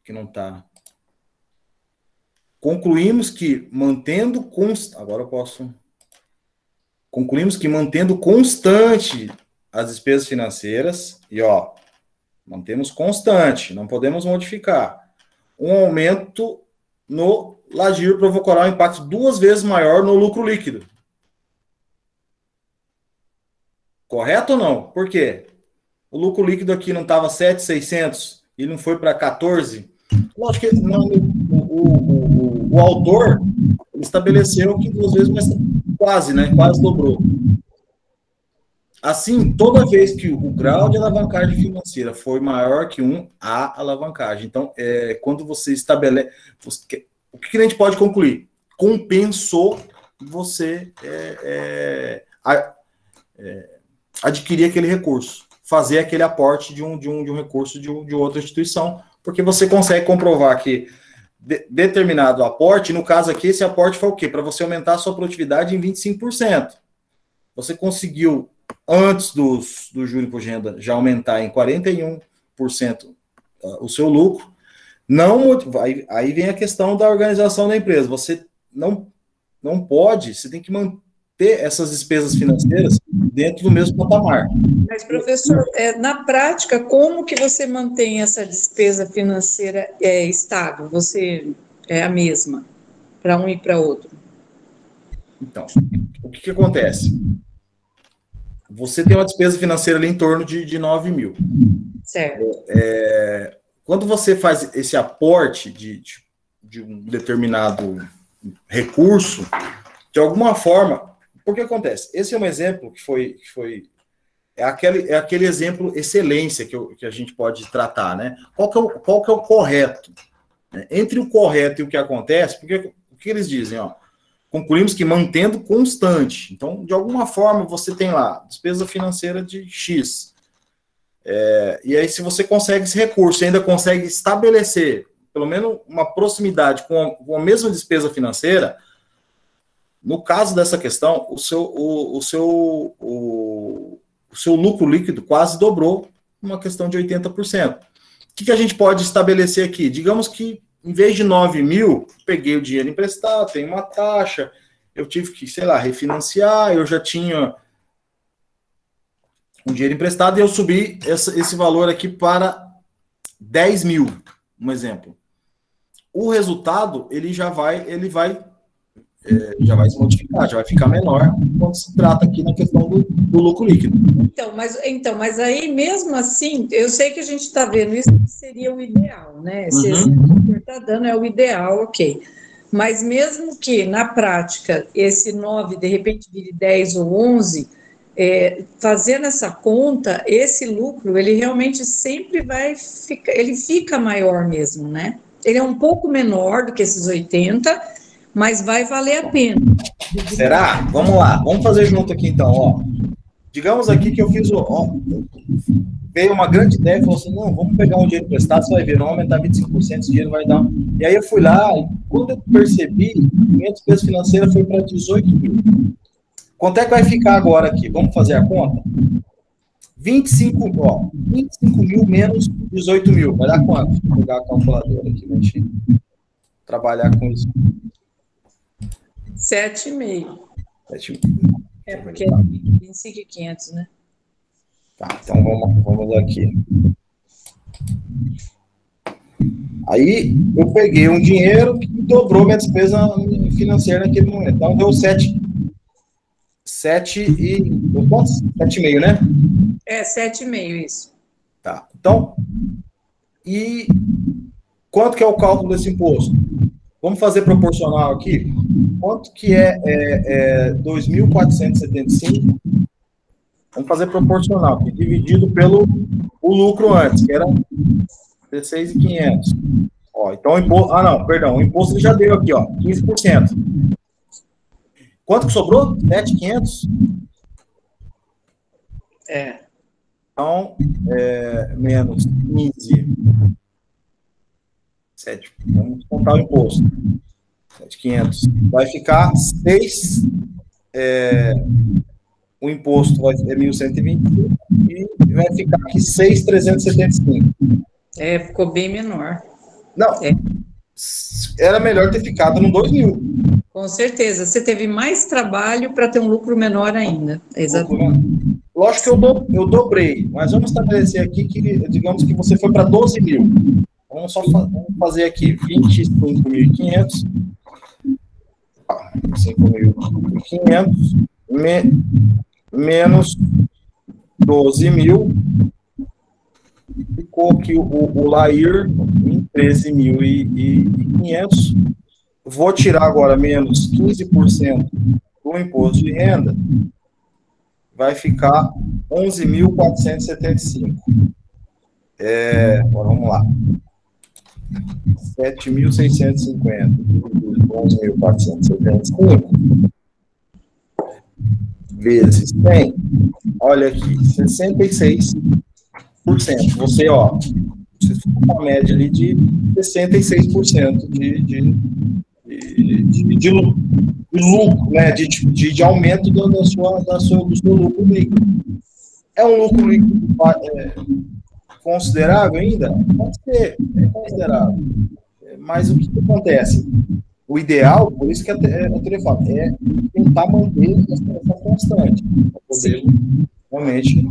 que não está... Concluímos que mantendo constante as despesas financeiras, e ó, mantemos constante, não podemos modificar. Um aumento no LAGIR provocará um impacto 2 vezes maior no lucro líquido. Correto ou não? Por quê? O lucro líquido aqui não estava 7.600 e não foi para 14. Lógico que não, o autor estabeleceu que 2 vezes, mas quase, né? Quase dobrou. Assim, toda vez que o grau de alavancagem financeira foi maior que 1, há alavancagem. Então, quando você estabelece... o que a gente pode concluir? Compensou você adquirir aquele recurso, fazer aquele aporte de um recurso de outra instituição, porque você consegue comprovar que determinado aporte, no caso aqui, esse aporte foi o quê? Para você aumentar a sua produtividade em 25%. Você conseguiu, antes do juro imposto de renda, já aumentar em 41% o seu lucro. Aí vem a questão da organização da empresa. Você não pode, você tem que manter essas despesas financeiras dentro do mesmo patamar. Mas, professor, na prática, como que você mantém essa despesa financeira estável? Você é a mesma para um e para outro? Então, o que acontece? Você tem uma despesa financeira ali em torno de 9 mil. Certo. Quando você faz esse aporte de um determinado recurso, de alguma forma, o que acontece? Esse é um exemplo que foi aquele exemplo excelência que a gente pode tratar, né? Qual que é o correto? Entre o correto e o que acontece, porque o que eles dizem, ó? Concluímos que mantendo constante. Então, de alguma forma, você tem lá despesa financeira de X. E aí, se você consegue esse recurso, ainda consegue estabelecer pelo menos uma proximidade com a mesma despesa financeira, no caso dessa questão, o seu lucro líquido quase dobrou, uma questão de 80%. O que a gente pode estabelecer aqui? Digamos que, em vez de 9 mil, peguei o dinheiro emprestado, tem uma taxa, eu tive que, sei lá, refinanciar, eu já tinha um dinheiro emprestado e eu subi esse valor aqui para 10 mil, um exemplo. O resultado, ele vai se modificar, já vai ficar menor quando se trata aqui na questão do lucro líquido. Mas aí, mesmo assim, eu sei que a gente está vendo isso que seria o ideal, né? Esse exemplo que o senhor está dando é o ideal, ok. Mas mesmo que, na prática, esse 9, de repente, vire 10 ou 11, fazendo essa conta, esse lucro, ele realmente sempre ele fica maior mesmo, né? Ele é um pouco menor do que esses 80, mas vai valer a pena. Será? Vamos lá, vamos fazer junto aqui então, ó. Digamos aqui que eu fiz veio uma grande ideia e falou assim, não, vamos pegar um dinheiro emprestado, você vai ver, não aumentar 25%, esse dinheiro vai dar. E aí eu fui lá, e quando eu percebi, minha despesa financeira foi para 18 mil. Quanto é que vai ficar agora aqui? Vamos fazer a conta? 25 mil menos 18 mil. Vai dar quanto? Vou pegar a calculadora aqui, pra gente trabalhar com isso. 7,5. 7,5. Porque é 25.500, né? Tá, então vamos aqui. Aí eu peguei um dinheiro que dobrou minha despesa financeira naquele momento. Então deu 7,5, né? 7,5, isso. Tá. Então, e quanto que é o cálculo desse imposto? Vamos fazer proporcional aqui. Quanto que é 2.475? Vamos fazer proporcional, aqui, dividido pelo o lucro antes, que era 16.500. Ó, então o imposto... o imposto ele já deu aqui, ó, 15%. Quanto que sobrou? 7.500? Então, menos 15. 7. Vamos contar o imposto. 7.500. Vai ficar 6, o imposto vai ser 1.120 e vai ficar aqui 6.375. Ficou bem menor. Não, era melhor ter ficado no 2.000. Com certeza, você teve mais trabalho para ter um lucro menor ainda. Exatamente. Lógico que eu dobrei, mas vamos estabelecer aqui que, digamos que você foi para 12.000. Vamos fazer aqui 25.500, 5.500 menos 12.000, ficou aqui o LAIR em 13.500. Vou tirar agora menos 15% do imposto de renda, vai ficar 11.475. Agora vamos lá. 7.650 11.475 vezes 100, olha aqui, 66%. Você for uma média ali de 66% de lucro, né, de aumento do seu lucro líquido. É um lucro líquido considerável ainda? Pode ser, é considerável. Mas o que acontece? O ideal, por isso que a teoria fala, é tentar manter essa constante, para poder realmente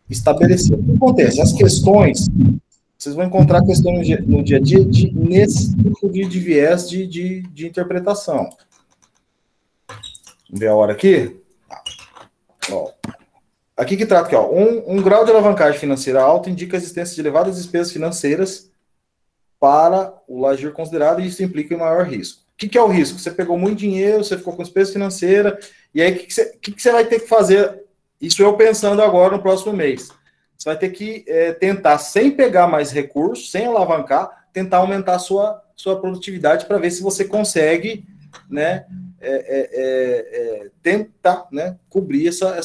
estabelecer. O que acontece? As questões, vocês vão encontrar questões no dia a dia nesse tipo de viés de interpretação. Vamos ver a hora aqui? Aqui que trata aqui, um grau de alavancagem financeira alto indica a existência de elevadas despesas financeiras para o lajeiro considerado, e isso implica em maior risco. O que é o risco? Você pegou muito dinheiro, você ficou com despesa financeira, e aí o que você vai ter que fazer? Isso eu pensando agora no próximo mês. Você vai ter que tentar, sem pegar mais recursos, sem alavancar, tentar aumentar a sua produtividade para ver se você consegue, né, tentar, né, cobrir essa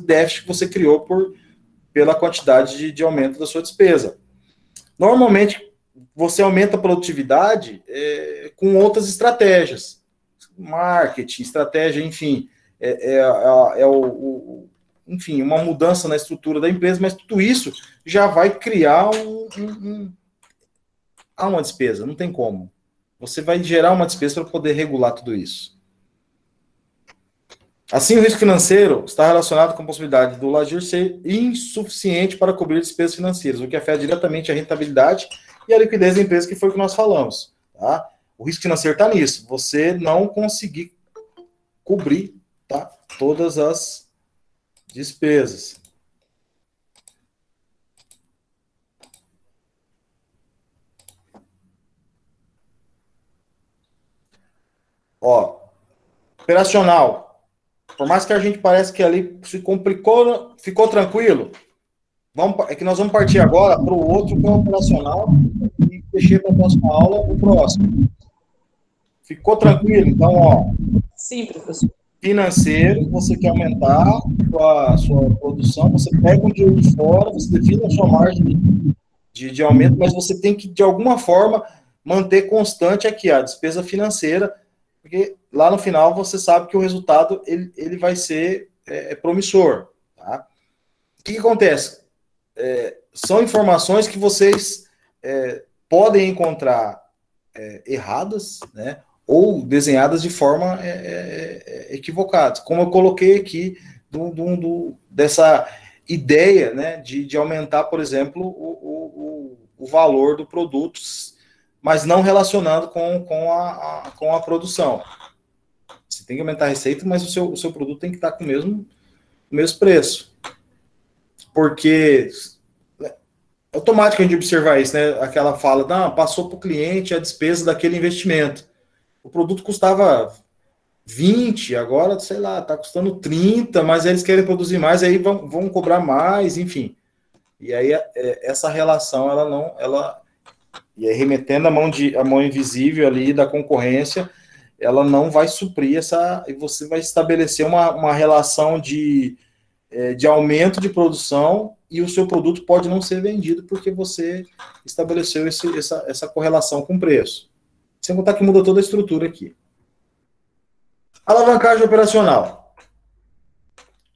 déficit que você criou pela quantidade de aumento da sua despesa. Normalmente, você aumenta a produtividade com outras estratégias. Marketing, estratégia, enfim, enfim, uma mudança na estrutura da empresa, mas tudo isso já vai criar uma despesa, não tem como. Você vai gerar uma despesa para poder regular tudo isso. Assim, o risco financeiro está relacionado com a possibilidade do lajeiro ser insuficiente para cobrir despesas financeiras, o que afeta diretamente a rentabilidade e a liquidez da empresa, que foi o que nós falamos. Tá? O risco financeiro está nisso, você não conseguir cobrir, tá, todas as despesas. Operacional. Por mais que a gente pareça que ali se complicou, ficou tranquilo, é que nós vamos partir agora para o outro, que é o operacional, e deixei para a próxima aula o próximo. Ficou tranquilo? Então, sim, professor. Financeiro, você quer aumentar a sua produção, você pega um dinheiro de fora, você define a sua margem de aumento, mas você tem que, de alguma forma, manter constante aqui a despesa financeira, porque lá no final você sabe que o resultado ele vai ser promissor. Tá? O que acontece? São informações que vocês podem encontrar erradas, né, ou desenhadas de forma equivocada. Como eu coloquei aqui, dessa ideia, né, de aumentar, por exemplo, o valor do produto, mas não relacionado com a produção. Você tem que aumentar a receita, mas o seu produto tem que estar com o mesmo preço. Porque é automático a gente observar isso, né? Aquela fala, passou para o cliente a despesa daquele investimento. O produto custava 20, agora, sei lá, está custando 30, mas eles querem produzir mais, aí vão cobrar mais, enfim. E aí essa relação, e aí, remetendo a mão invisível ali da concorrência, ela não vai suprir e você vai estabelecer uma relação de aumento de produção, e o seu produto pode não ser vendido porque você estabeleceu essa correlação com o preço. Sem contar que muda toda a estrutura aqui. Alavancagem operacional.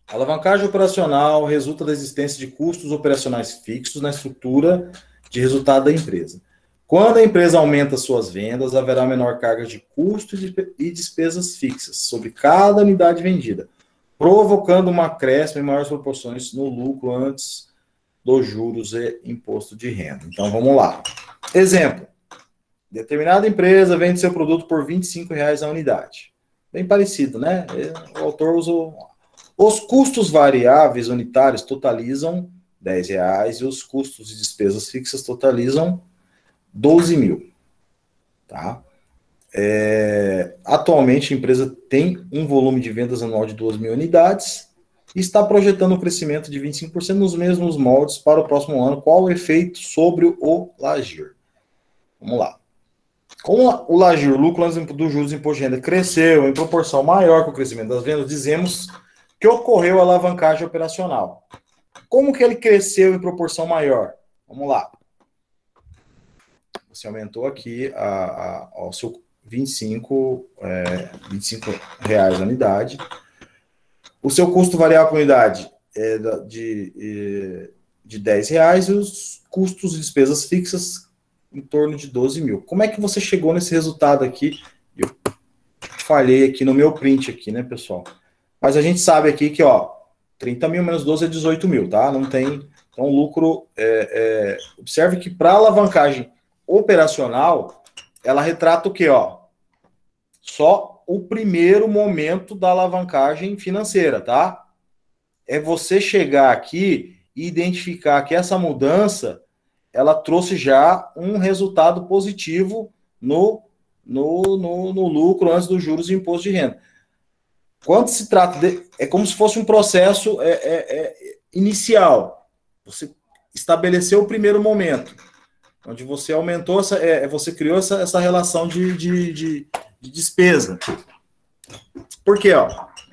Alavancagem operacional resulta da existência de custos operacionais fixos na estrutura de resultado da empresa. Quando a empresa aumenta suas vendas, haverá menor carga de custos e despesas fixas sobre cada unidade vendida, provocando uma acréscimo em maiores proporções no lucro antes dos juros e imposto de renda. Então, vamos lá. Exemplo. Determinada empresa vende seu produto por R$ 25,00 a unidade. Bem parecido, né? O autor usou... Os custos variáveis unitários totalizam R$10,00 e os custos e despesas fixas totalizam 12.000. Tá? Atualmente, a empresa tem um volume de vendas anual de 2.000 unidades e está projetando um crescimento de 25% nos mesmos moldes para o próximo ano. Qual o efeito sobre o LAGIR? Vamos lá. Como o LAGIR, o lucro antes dos juros e imposto de renda, cresceu em proporção maior que o crescimento das vendas, dizemos que ocorreu a alavancagem operacional. Como que ele cresceu em proporção maior? Vamos lá. Você aumentou aqui o seu 25 reais a unidade. O seu custo variável por unidade é de R$10 e os custos e despesas fixas em torno de 12.000. Como é que você chegou nesse resultado aqui? Eu falhei aqui no meu print aqui, né, pessoal? Mas a gente sabe aqui que, ó, 30.000 menos 12 é 18.000, tá? Não tem... Então, o lucro... observe que para alavancagem operacional, ela retrata o quê, ó? Só o primeiro momento da alavancagem financeira, tá? É você chegar aqui e identificar que essa mudança, ela trouxe já um resultado positivo no lucro antes dos juros e imposto de renda. Quando se trata de... É como se fosse um processo inicial. Você estabeleceu o primeiro momento, onde você aumentou, você criou essa relação de despesa. Por quê? Ó,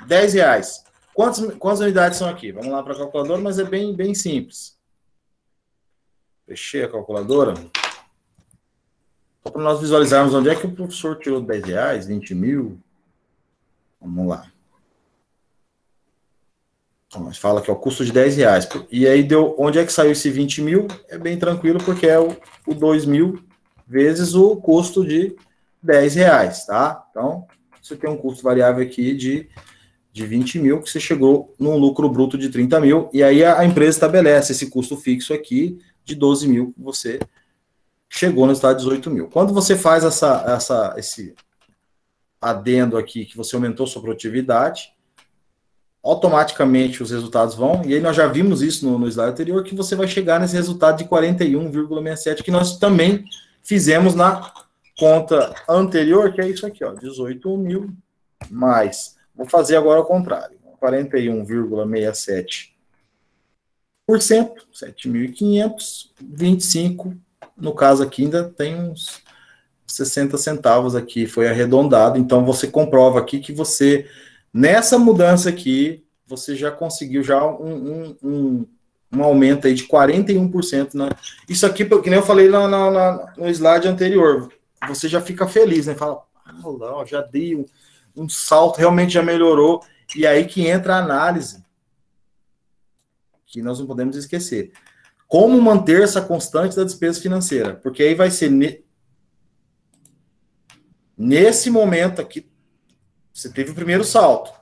R$10. Quantas unidades são aqui? Vamos lá para a calculadora, mas é bem simples. Fechei a calculadora. Só para nós visualizarmos onde é que o professor tirou R$10, 20.000. Vamos lá. Mas fala que é o custo de R$10. E aí deu, onde é que saiu esse 20.000? É bem tranquilo, porque é o 2.000 vezes o custo de R$10, tá? Então, você tem um custo variável aqui de 20.000, que você chegou num lucro bruto de 30.000, e aí a empresa estabelece esse custo fixo aqui de 12.000, que você chegou no estado de 18.000. Quando você faz esse adendo aqui, que você aumentou sua produtividade, automaticamente os resultados vão, e aí nós já vimos isso no slide anterior, que você vai chegar nesse resultado de 41,67, que nós também fizemos na conta anterior, que é isso aqui, ó, 18.000 mais. Vou fazer agora ao contrário, 41,67%, 7.500, 25, no caso aqui ainda tem uns 60 centavos aqui, foi arredondado, então você comprova aqui que você... Nessa mudança aqui, você já conseguiu já um aumento aí de 41%. Né? Isso aqui, que nem eu falei no slide anterior, você já fica feliz, né? Fala, já dei um salto, realmente já melhorou. E aí que entra a análise, que nós não podemos esquecer. Como manter essa constante da despesa financeira? Porque aí vai ser nesse momento aqui, você teve o primeiro salto.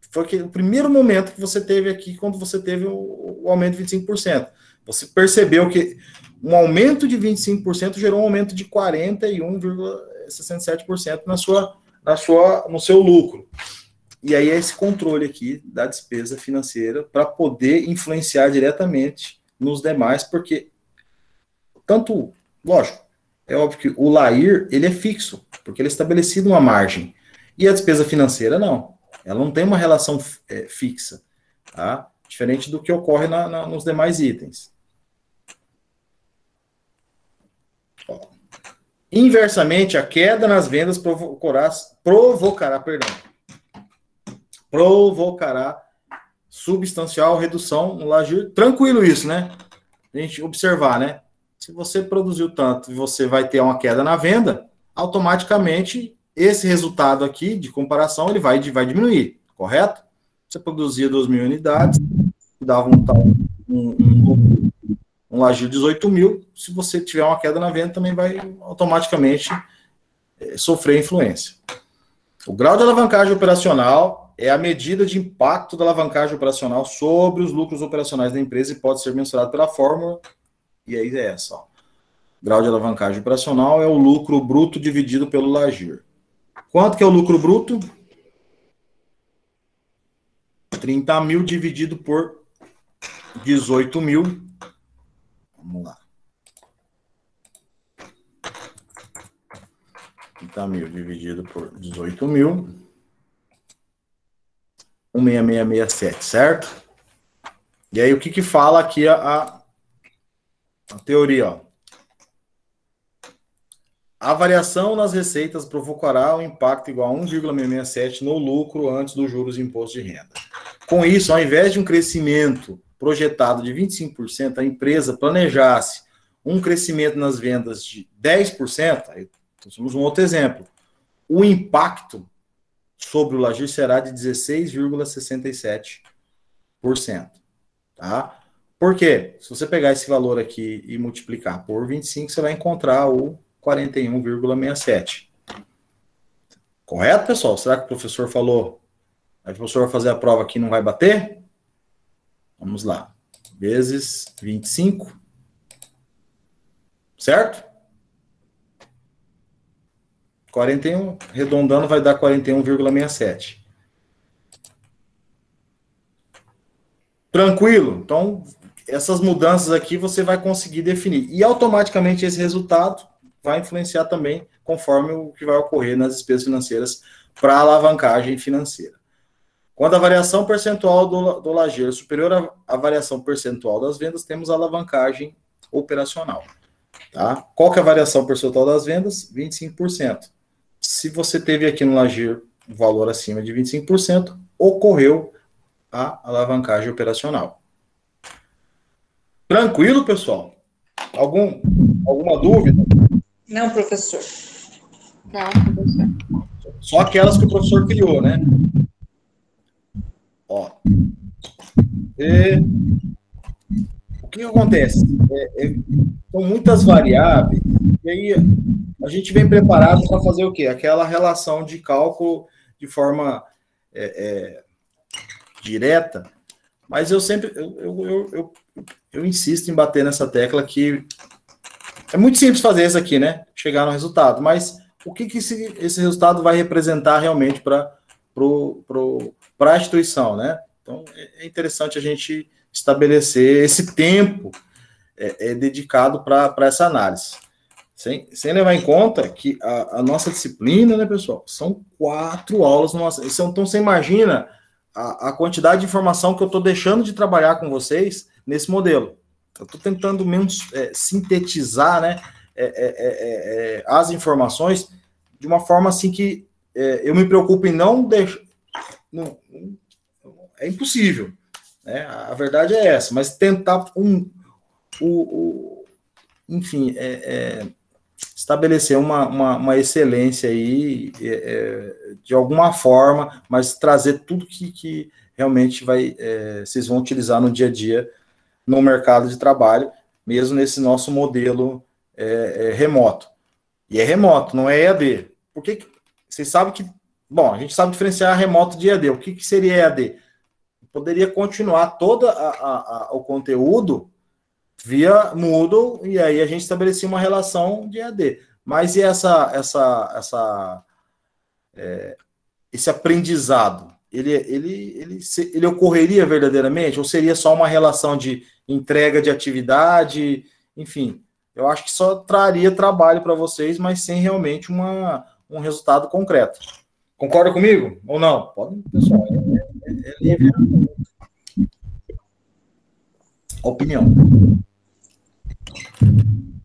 Foi o primeiro momento que você teve aqui, quando você teve o aumento de 25%. Você percebeu que um aumento de 25% gerou um aumento de 41,67% no seu lucro. E aí é esse controle aqui da despesa financeira para poder influenciar diretamente nos demais, porque tanto, lógico, é óbvio que o LAIR, ele é fixo, porque ele é estabelecido uma margem. E a despesa financeira, não. Ela não tem uma relação fixa, tá? Diferente do que ocorre nos demais itens. Ó. Inversamente, a queda nas vendas provocará substancial redução no LAGIR. Tranquilo isso, né? A gente observar, né? Se você produziu tanto e você vai ter uma queda na venda, automaticamente esse resultado aqui de comparação ele vai diminuir, correto? Você produzia 2.000 unidades, dava um Lagir 18 mil, se você tiver uma queda na venda, também vai automaticamente sofrer influência. O grau de alavancagem operacional é a medida de impacto da alavancagem operacional sobre os lucros operacionais da empresa e pode ser mensurado pela fórmula, e aí é essa, ó. Grau de alavancagem operacional é o lucro bruto dividido pelo Lagir. Quanto que é o lucro bruto? 30 mil dividido por 18 mil. Vamos lá. 30 mil dividido por 18 mil. 16667, certo? E aí, o que fala aqui a teoria, ó? A variação nas receitas provocará um impacto igual a 1,667 no lucro antes dos juros e imposto de renda. Com isso, ao invés de um crescimento projetado de 25%, a empresa planejasse um crescimento nas vendas de 10%, aí temos um outro exemplo. O impacto sobre o Lagir será de 16,67%. Tá? Por quê? Se você pegar esse valor aqui e multiplicar por 25, você vai encontrar o 41,67. Correto, pessoal? Será que o professor falou? Aí o professor vai fazer a prova aqui e não vai bater? Vamos lá. Vezes 25. Certo? 41, arredondando, vai dar 41,67. Tranquilo? Então, essas mudanças aqui você vai conseguir definir. E automaticamente esse resultado vai influenciar também conforme o que vai ocorrer nas despesas financeiras para a alavancagem financeira. Quando a variação percentual do Lagir é superior à variação percentual das vendas, temos a alavancagem operacional. Tá? Qual que é a variação percentual das vendas? 25%. Se você teve aqui no Lagir um valor acima de 25%, ocorreu a alavancagem operacional. Tranquilo, pessoal? Alguma dúvida? Não, professor. Não, professor. Só aquelas que o professor criou, né? Ó. O que acontece? São muitas variáveis, e aí a gente vem preparado para fazer o quê? Aquela relação de cálculo de forma direta, mas eu sempre eu insisto em bater nessa tecla que é muito simples fazer isso aqui, né? Chegar no resultado, mas o que esse resultado vai representar realmente para a instituição, né? Então, é interessante a gente estabelecer esse tempo dedicado para essa análise. Sem levar em conta que a nossa disciplina, né, pessoal, são 4 aulas. Então, você imagina a quantidade de informação que eu estou deixando de trabalhar com vocês nesse modelo. Eu estou tentando menos sintetizar, né, as informações de uma forma assim que eu me preocupo em não deixar... É impossível, né? A verdade é essa, mas tentar enfim, estabelecer uma excelência aí de alguma forma, mas trazer tudo que realmente vocês vão utilizar no dia a dia no mercado de trabalho, mesmo nesse nosso modelo remoto. E é remoto, não é EAD. Por que vocês sabem que... Bom, a gente sabe diferenciar remoto de EAD. O que seria EAD? Poderia continuar todo o conteúdo via Moodle, e aí a gente estabelecia uma relação de EAD. Mas e esse aprendizado? Ele ocorreria verdadeiramente? Ou seria só uma relação de entrega de atividade? Enfim, eu acho que só traria trabalho para vocês, mas sem realmente um resultado concreto. Concorda comigo? Ou não? Pode, pessoal. É livre. Opinião.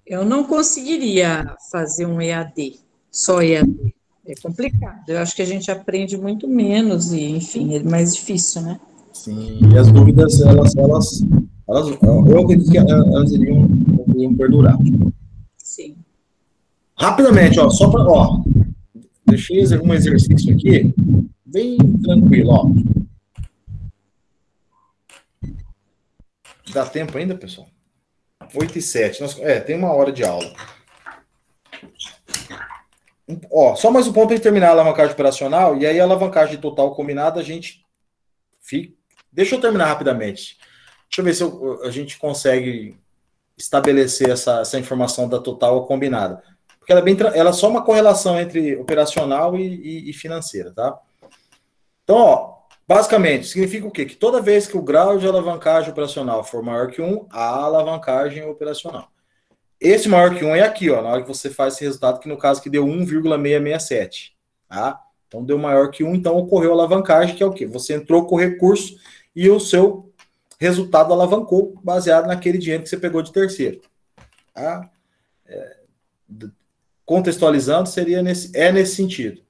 Eu não conseguiria fazer um EAD, só EAD. É complicado. Eu acho que a gente aprende muito menos e, enfim, é mais difícil, né? Sim, e as dúvidas, eu acredito que elas iriam perdurar. Sim. Rapidamente, ó, só para, ó, deixei um exercício aqui, bem tranquilo, ó. Dá tempo ainda, pessoal? 8h07. Tem uma hora de aula. Ó, só mais um ponto para terminar a alavancagem operacional, e aí a alavancagem total combinada a gente fica. Deixa eu terminar rapidamente. Deixa eu ver se a gente consegue estabelecer essa informação da total combinada. Porque ela é só uma correlação entre operacional e financeira, tá? Então, ó, basicamente, significa o quê? Que toda vez que o grau de alavancagem operacional for maior que 1, há alavancagem operacional. Esse maior que 1 é aqui, ó, na hora que você faz esse resultado, que no caso que deu 1,667, tá? Então, deu maior que 1, então ocorreu alavancagem, que é o quê? Você entrou com recurso e o seu resultado alavancou, baseado naquele dinheiro que você pegou de terceiro. Tá? Contextualizando, seria nesse sentido.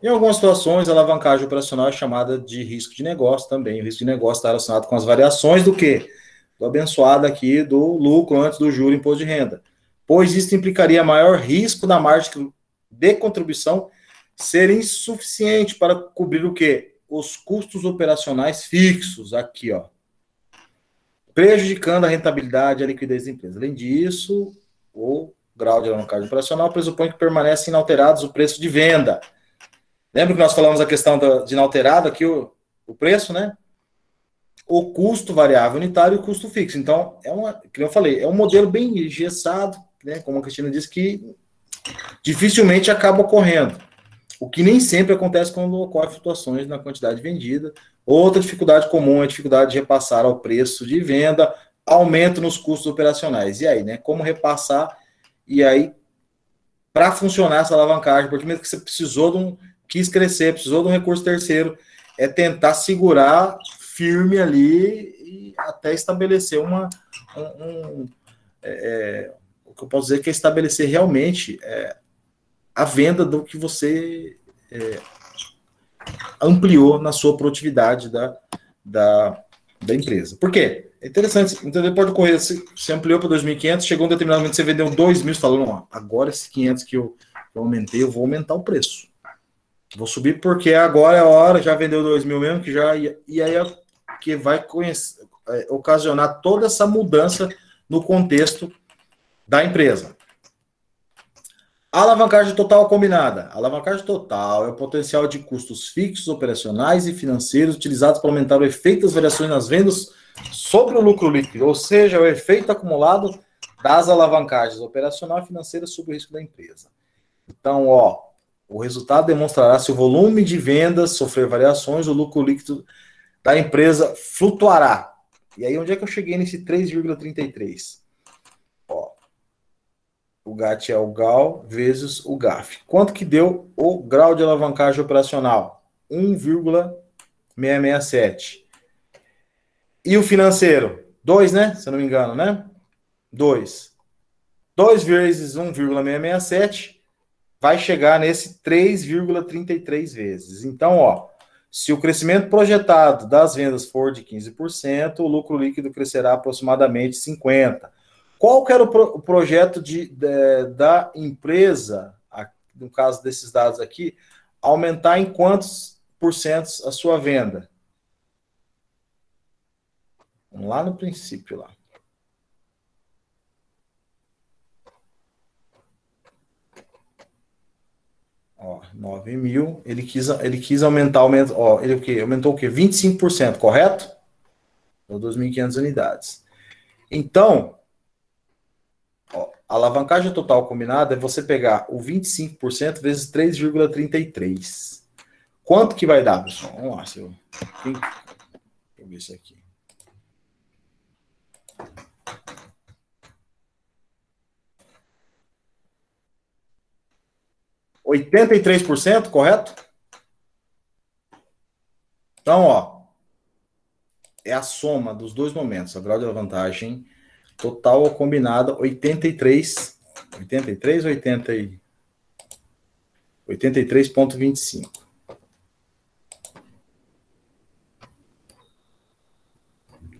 Em algumas situações, a alavancagem operacional é chamada de risco de negócio também. O risco de negócio está relacionado com as variações do quê? Do abençoado aqui do lucro antes do juro e imposto de renda. Pois isso implicaria maior risco da margem de contribuição ser insuficiente para cobrir o quê? Os custos operacionais fixos, aqui, ó. Prejudicando a rentabilidade e a liquidez da empresa. Além disso, o grau de alavancagem operacional pressupõe que permanecem inalterados o preço de venda. Lembra que nós falamos a questão de inalterado aqui, o preço, né? O custo variável unitário e o custo fixo. Então, como eu falei, é um modelo bem engessado, né? Como a Cristina disse, que dificilmente acaba ocorrendo. O que nem sempre acontece quando ocorrem flutuações na quantidade vendida. Outra dificuldade comum é a dificuldade de repassar ao preço de venda, aumento nos custos operacionais. E aí, né? Como repassar? E aí, para funcionar essa alavancagem, porque mesmo que você quis crescer, precisou de um recurso terceiro, é tentar segurar firme ali e até estabelecer o que eu posso dizer que é estabelecer realmente a venda do que você ampliou na sua produtividade da empresa. Por quê? É interessante, então pode ocorrer, você ampliou para 2.500, chegou um determinado momento, você vendeu 2.000, falou, não, agora esses 500 que eu aumentei, eu vou aumentar o preço. Vou subir porque agora é a hora, já vendeu 2.000 mesmo, e aí é que vai ocasionar toda essa mudança no contexto da empresa. A alavancagem total combinada. A alavancagem total é o potencial de custos fixos, operacionais e financeiros utilizados para aumentar o efeito das variações nas vendas sobre o lucro líquido, ou seja, o efeito acumulado das alavancagens operacional e financeira sobre o risco da empresa. Então, ó, o resultado demonstrará se o volume de vendas sofrer variações, o lucro líquido da empresa flutuará. E aí, onde é que eu cheguei nesse 3,33? Ó, o GAT é o GAL vezes o GAF. Quanto que deu o grau de alavancagem operacional? 1,667. E o financeiro? 2, né? Se eu não me engano, né? 2. 2 vezes 1,667 vai chegar nesse 3,33 vezes. Então, ó, se o crescimento projetado das vendas for de 15%, o lucro líquido crescerá aproximadamente 50%. Qual que era o projeto da empresa, no caso desses dados aqui, aumentar em quantos por cento a sua venda? Vamos lá no princípio, lá. Ó, 9.000, ele quis aumentar, ó, ele o quê? Aumentou o quê? 25%, correto? Ou 2.500 unidades. Então, ó, a alavancagem total combinada é você pegar o 25% vezes 3,33. Quanto que vai dar, pessoal? Vamos lá, deixa eu ver isso aqui. 83%, correto? Então, ó, é a soma dos dois momentos, a grau de alavancagem total ou combinada, 83,25.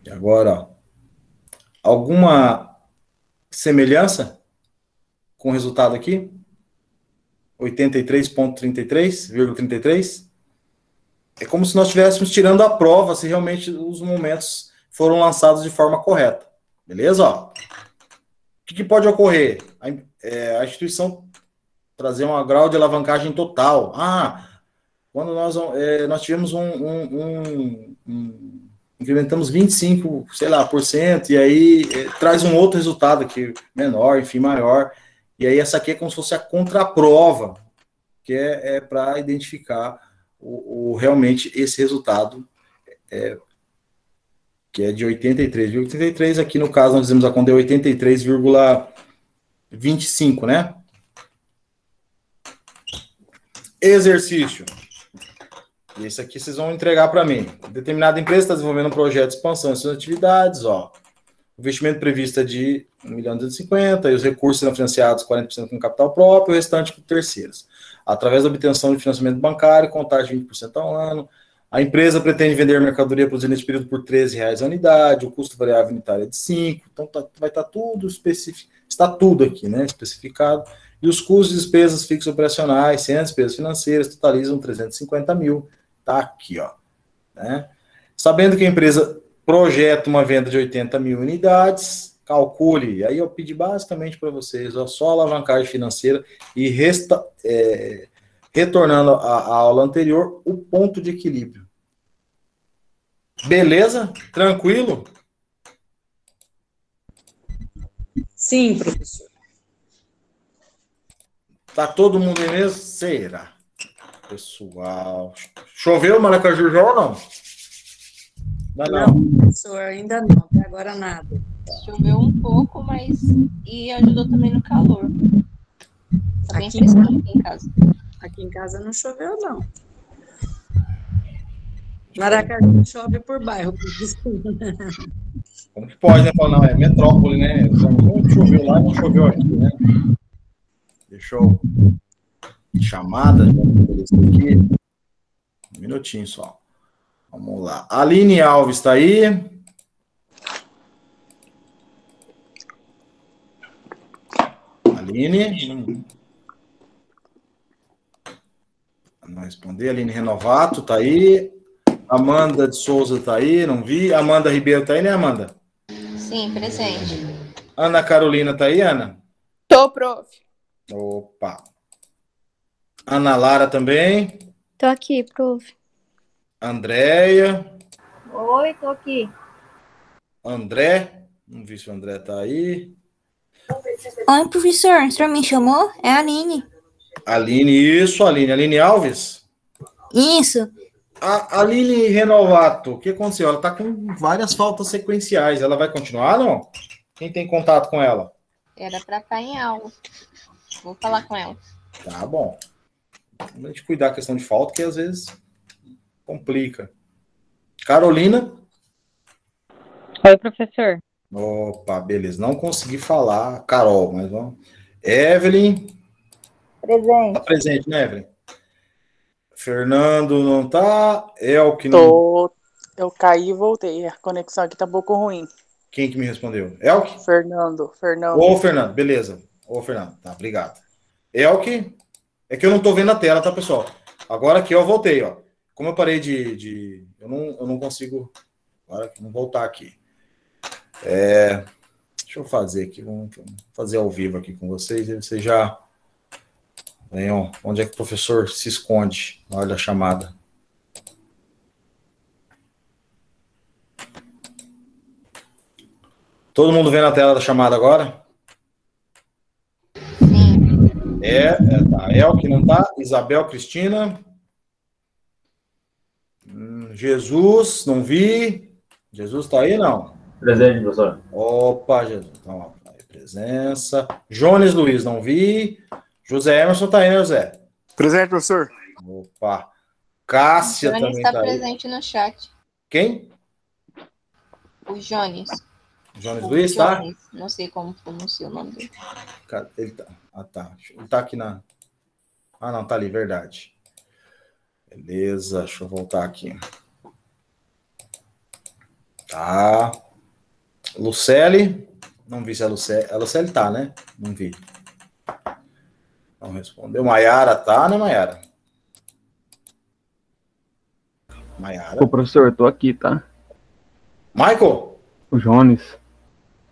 E agora, ó, alguma semelhança com o resultado aqui? 83,33,33. É como se nós estivéssemos tirando a prova se realmente os momentos foram lançados de forma correta. Beleza? Ó. O que pode ocorrer? A instituição trazer um grau de alavancagem total. Quando nós tivemos incrementamos 25, sei lá, por cento, e aí traz um outro resultado aqui, menor, enfim, maior. E aí essa aqui é como se fosse a contraprova, que é para identificar realmente esse resultado, que é de 83,83. Aqui no caso nós dizemos a conta é 83,25, né? Exercício. Esse aqui vocês vão entregar para mim. Determinada empresa está desenvolvendo um projeto de expansão de suas atividades, ó. O investimento previsto é de 1.250.000 e os recursos serão financiados 40% com capital próprio e o restante com terceiros. Através da obtenção de financiamento bancário, contagem de 20% ao ano. A empresa pretende vender mercadoria produzida nesse período por R$13 a unidade, o custo variável unitário é de 5, então vai estar tudo especificado, está tudo aqui, né, especificado. E os custos e despesas fixas operacionais, sem as despesas financeiras, totalizam 350.000. Tá aqui, ó. Né? Sabendo que a empresa projeta uma venda de 80.000 unidades, calcule. Aí eu pedi basicamente para vocês, ó, só alavancagem financeira e retornando à aula anterior, o ponto de equilíbrio. Beleza? Tranquilo? Sim, professor. Tá todo mundo aí mesmo? Será? Pessoal. Choveu, Maracaju, já ou não? Não, professor, ainda não. Até agora nada. Choveu um pouco, mas... E ajudou também no calor. Tá bem fresquinho aqui em casa. Aqui em casa não choveu, não. Maracaju chove por bairro, professor. Como que pode, né? Falar, não, é metrópole, né? Não choveu lá, não choveu aqui, né? Deixa eu... Chamada, aqui. Um minutinho só. Vamos lá. Aline Alves está aí. Aline. Não responder. Aline Renovato está aí. Amanda de Souza está aí, não vi. Amanda Ribeiro está aí, né, Amanda? Sim, presente. Ana Carolina está aí, Ana? Tô, prof. Opa. Ana Lara também. Tô aqui, prof. Andréia. Oi, tô aqui. André. Não vi se o André tá aí. Oi, professor. O senhor me chamou? É a Aline. Aline, isso, Aline. Aline Alves? Isso. A Aline Renovato, o que aconteceu? Ela tá com várias faltas sequenciais. Ela vai continuar, não? Quem tem contato com ela? Era para estar em aula. Vou falar com ela. Tá bom. Vamos a gente cuidar da questão de falta, que às vezes complica. Carolina? Oi, professor. Opa, beleza. Não consegui falar. Carol, mas vamos. Evelyn? Presente. Tá presente, né, Evelyn? Fernando não tá. Elke não. Tô. Eu caí e voltei. A conexão aqui tá um pouco ruim. Quem que me respondeu? Elke? Fernando. Ô, Fernando, beleza. Ô, Fernando, tá, obrigado. Elke? É que eu não tô vendo a tela, tá, pessoal? Agora aqui eu voltei, ó. Como eu parei eu não consigo... Agora, vamos voltar aqui. Deixa eu fazer aqui, vamos fazer ao vivo aqui com vocês, e vocês já venham onde é que o professor se esconde na hora da chamada. Todo mundo vendo a tela da chamada agora? Sim. Tá. Elke não tá, Isabel Cristina. Jesus, não vi. Jesus tá aí, não? Presente, professor. Opa, Jesus. Então, ó, aí, presença. Jones Luiz, não vi. José Emerson tá aí, né, José? Presente, professor. Opa. Cássia Jones também está tá aí. presente no chat. Quem? O Jones. Jones Luiz, tá? Jones. Não sei como pronuncia o nome dele. Ele tá. Ah, tá. Ele tá aqui na... Ah, não, tá ali, verdade. Beleza, deixa eu voltar aqui. Tá. Lucely. Não vi se é a Lucely. A Lucely tá, né? Não vi. Não respondeu. Maiara tá, né, Maiara? Maiara. Ô, professor, eu tô aqui, tá? Michael? O Jones.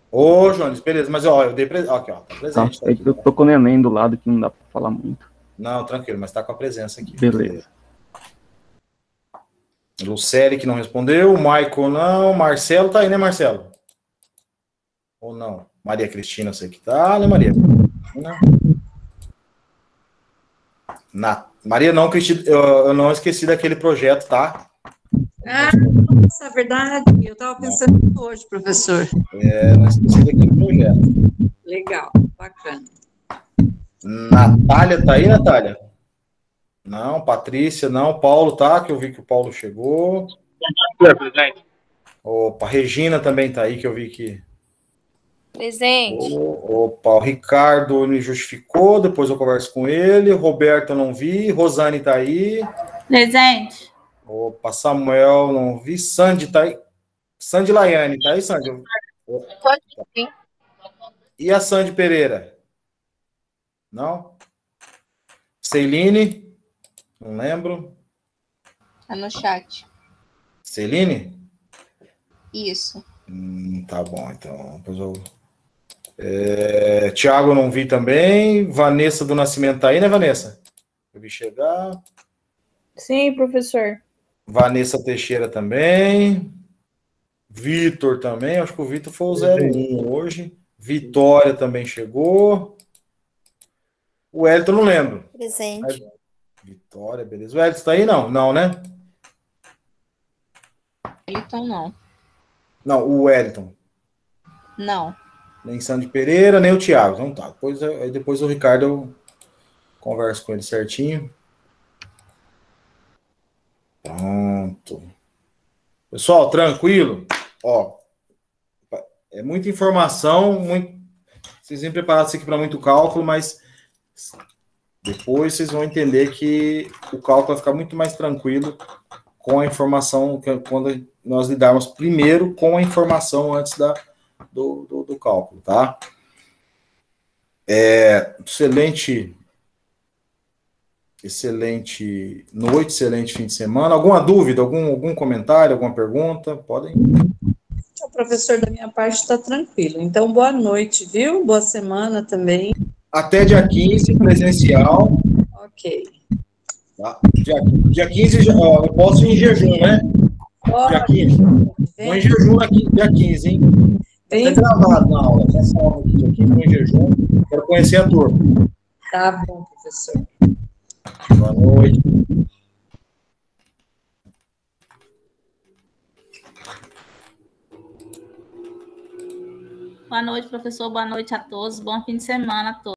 Ô, Jones, beleza. Mas, ó, eu dei presente. Aqui, ó. Tá presente. Tá É aqui, que eu tô com o neném do lado que não dá pra falar muito. Não, tranquilo, mas tá com a presença aqui. Beleza. Lucélia, que não respondeu. Michael, não. Marcelo tá aí, né, Marcelo? Ou não? Maria Cristina, eu sei que tá, né, Maria? Não. Maria, não, Cristina, eu não esqueci daquele projeto, tá? Ah, nossa, é verdade. Eu estava pensando hoje, professor. Não esqueci daquele projeto. Legal, bacana. Natália, tá aí, Natália? Não, Patrícia, não. Paulo, tá? Que eu vi que o Paulo chegou. Presente. Opa, Regina também tá aí, que eu vi que... Presente. Opa, o Ricardo me justificou, depois eu converso com ele. Roberto, eu não vi. Rosane tá aí. Presente. Opa, Samuel, não vi. Sandy tá aí. Sandy Laiane, tá aí, Sandy? Sim. E a Sandy Pereira? Não? Celine? Não lembro. Tá no chat. Celine? Isso. Tá bom, então. Depois eu... Tiago eu não vi também. Vanessa do Nascimento tá aí, né, Vanessa? Eu vi chegar. Sim, professor. Vanessa Teixeira também. Vitor também. Acho que o Vitor foi o 01 hoje. Vitória também chegou. O Elton não lembro. Presente. Vitória, beleza. O Elton tá aí? Não, não, né? Então não. Não, o Wellington. Não. Nem Sandy Pereira, nem o Thiago. Então tá. Depois o Ricardo eu converso com ele certinho. Pronto. Pessoal, tranquilo? Ó, é muita informação, vocês vêm preparados aqui para muito cálculo, mas depois vocês vão entender que o cálculo vai ficar muito mais tranquilo com a informação, quando nós lidarmos primeiro com a informação antes do cálculo, tá? Excelente noite, excelente fim de semana. Alguma dúvida, algum comentário, alguma pergunta? Podem. O professor, da minha parte, está tranquilo. Então, boa noite, viu? Boa semana também. Até dia 15, presencial. Ok. Tá? Dia 15, eu posso ir em jejum, né? Dia 15. Vou em jejum aqui, dia 15, hein? Tem gravado na aula. Essa aula aqui, dia 15, vou em jejum. Quero conhecer a turma. Tá bom, professor. Boa noite. Boa noite, professor. Boa noite a todos. Bom fim de semana a todos.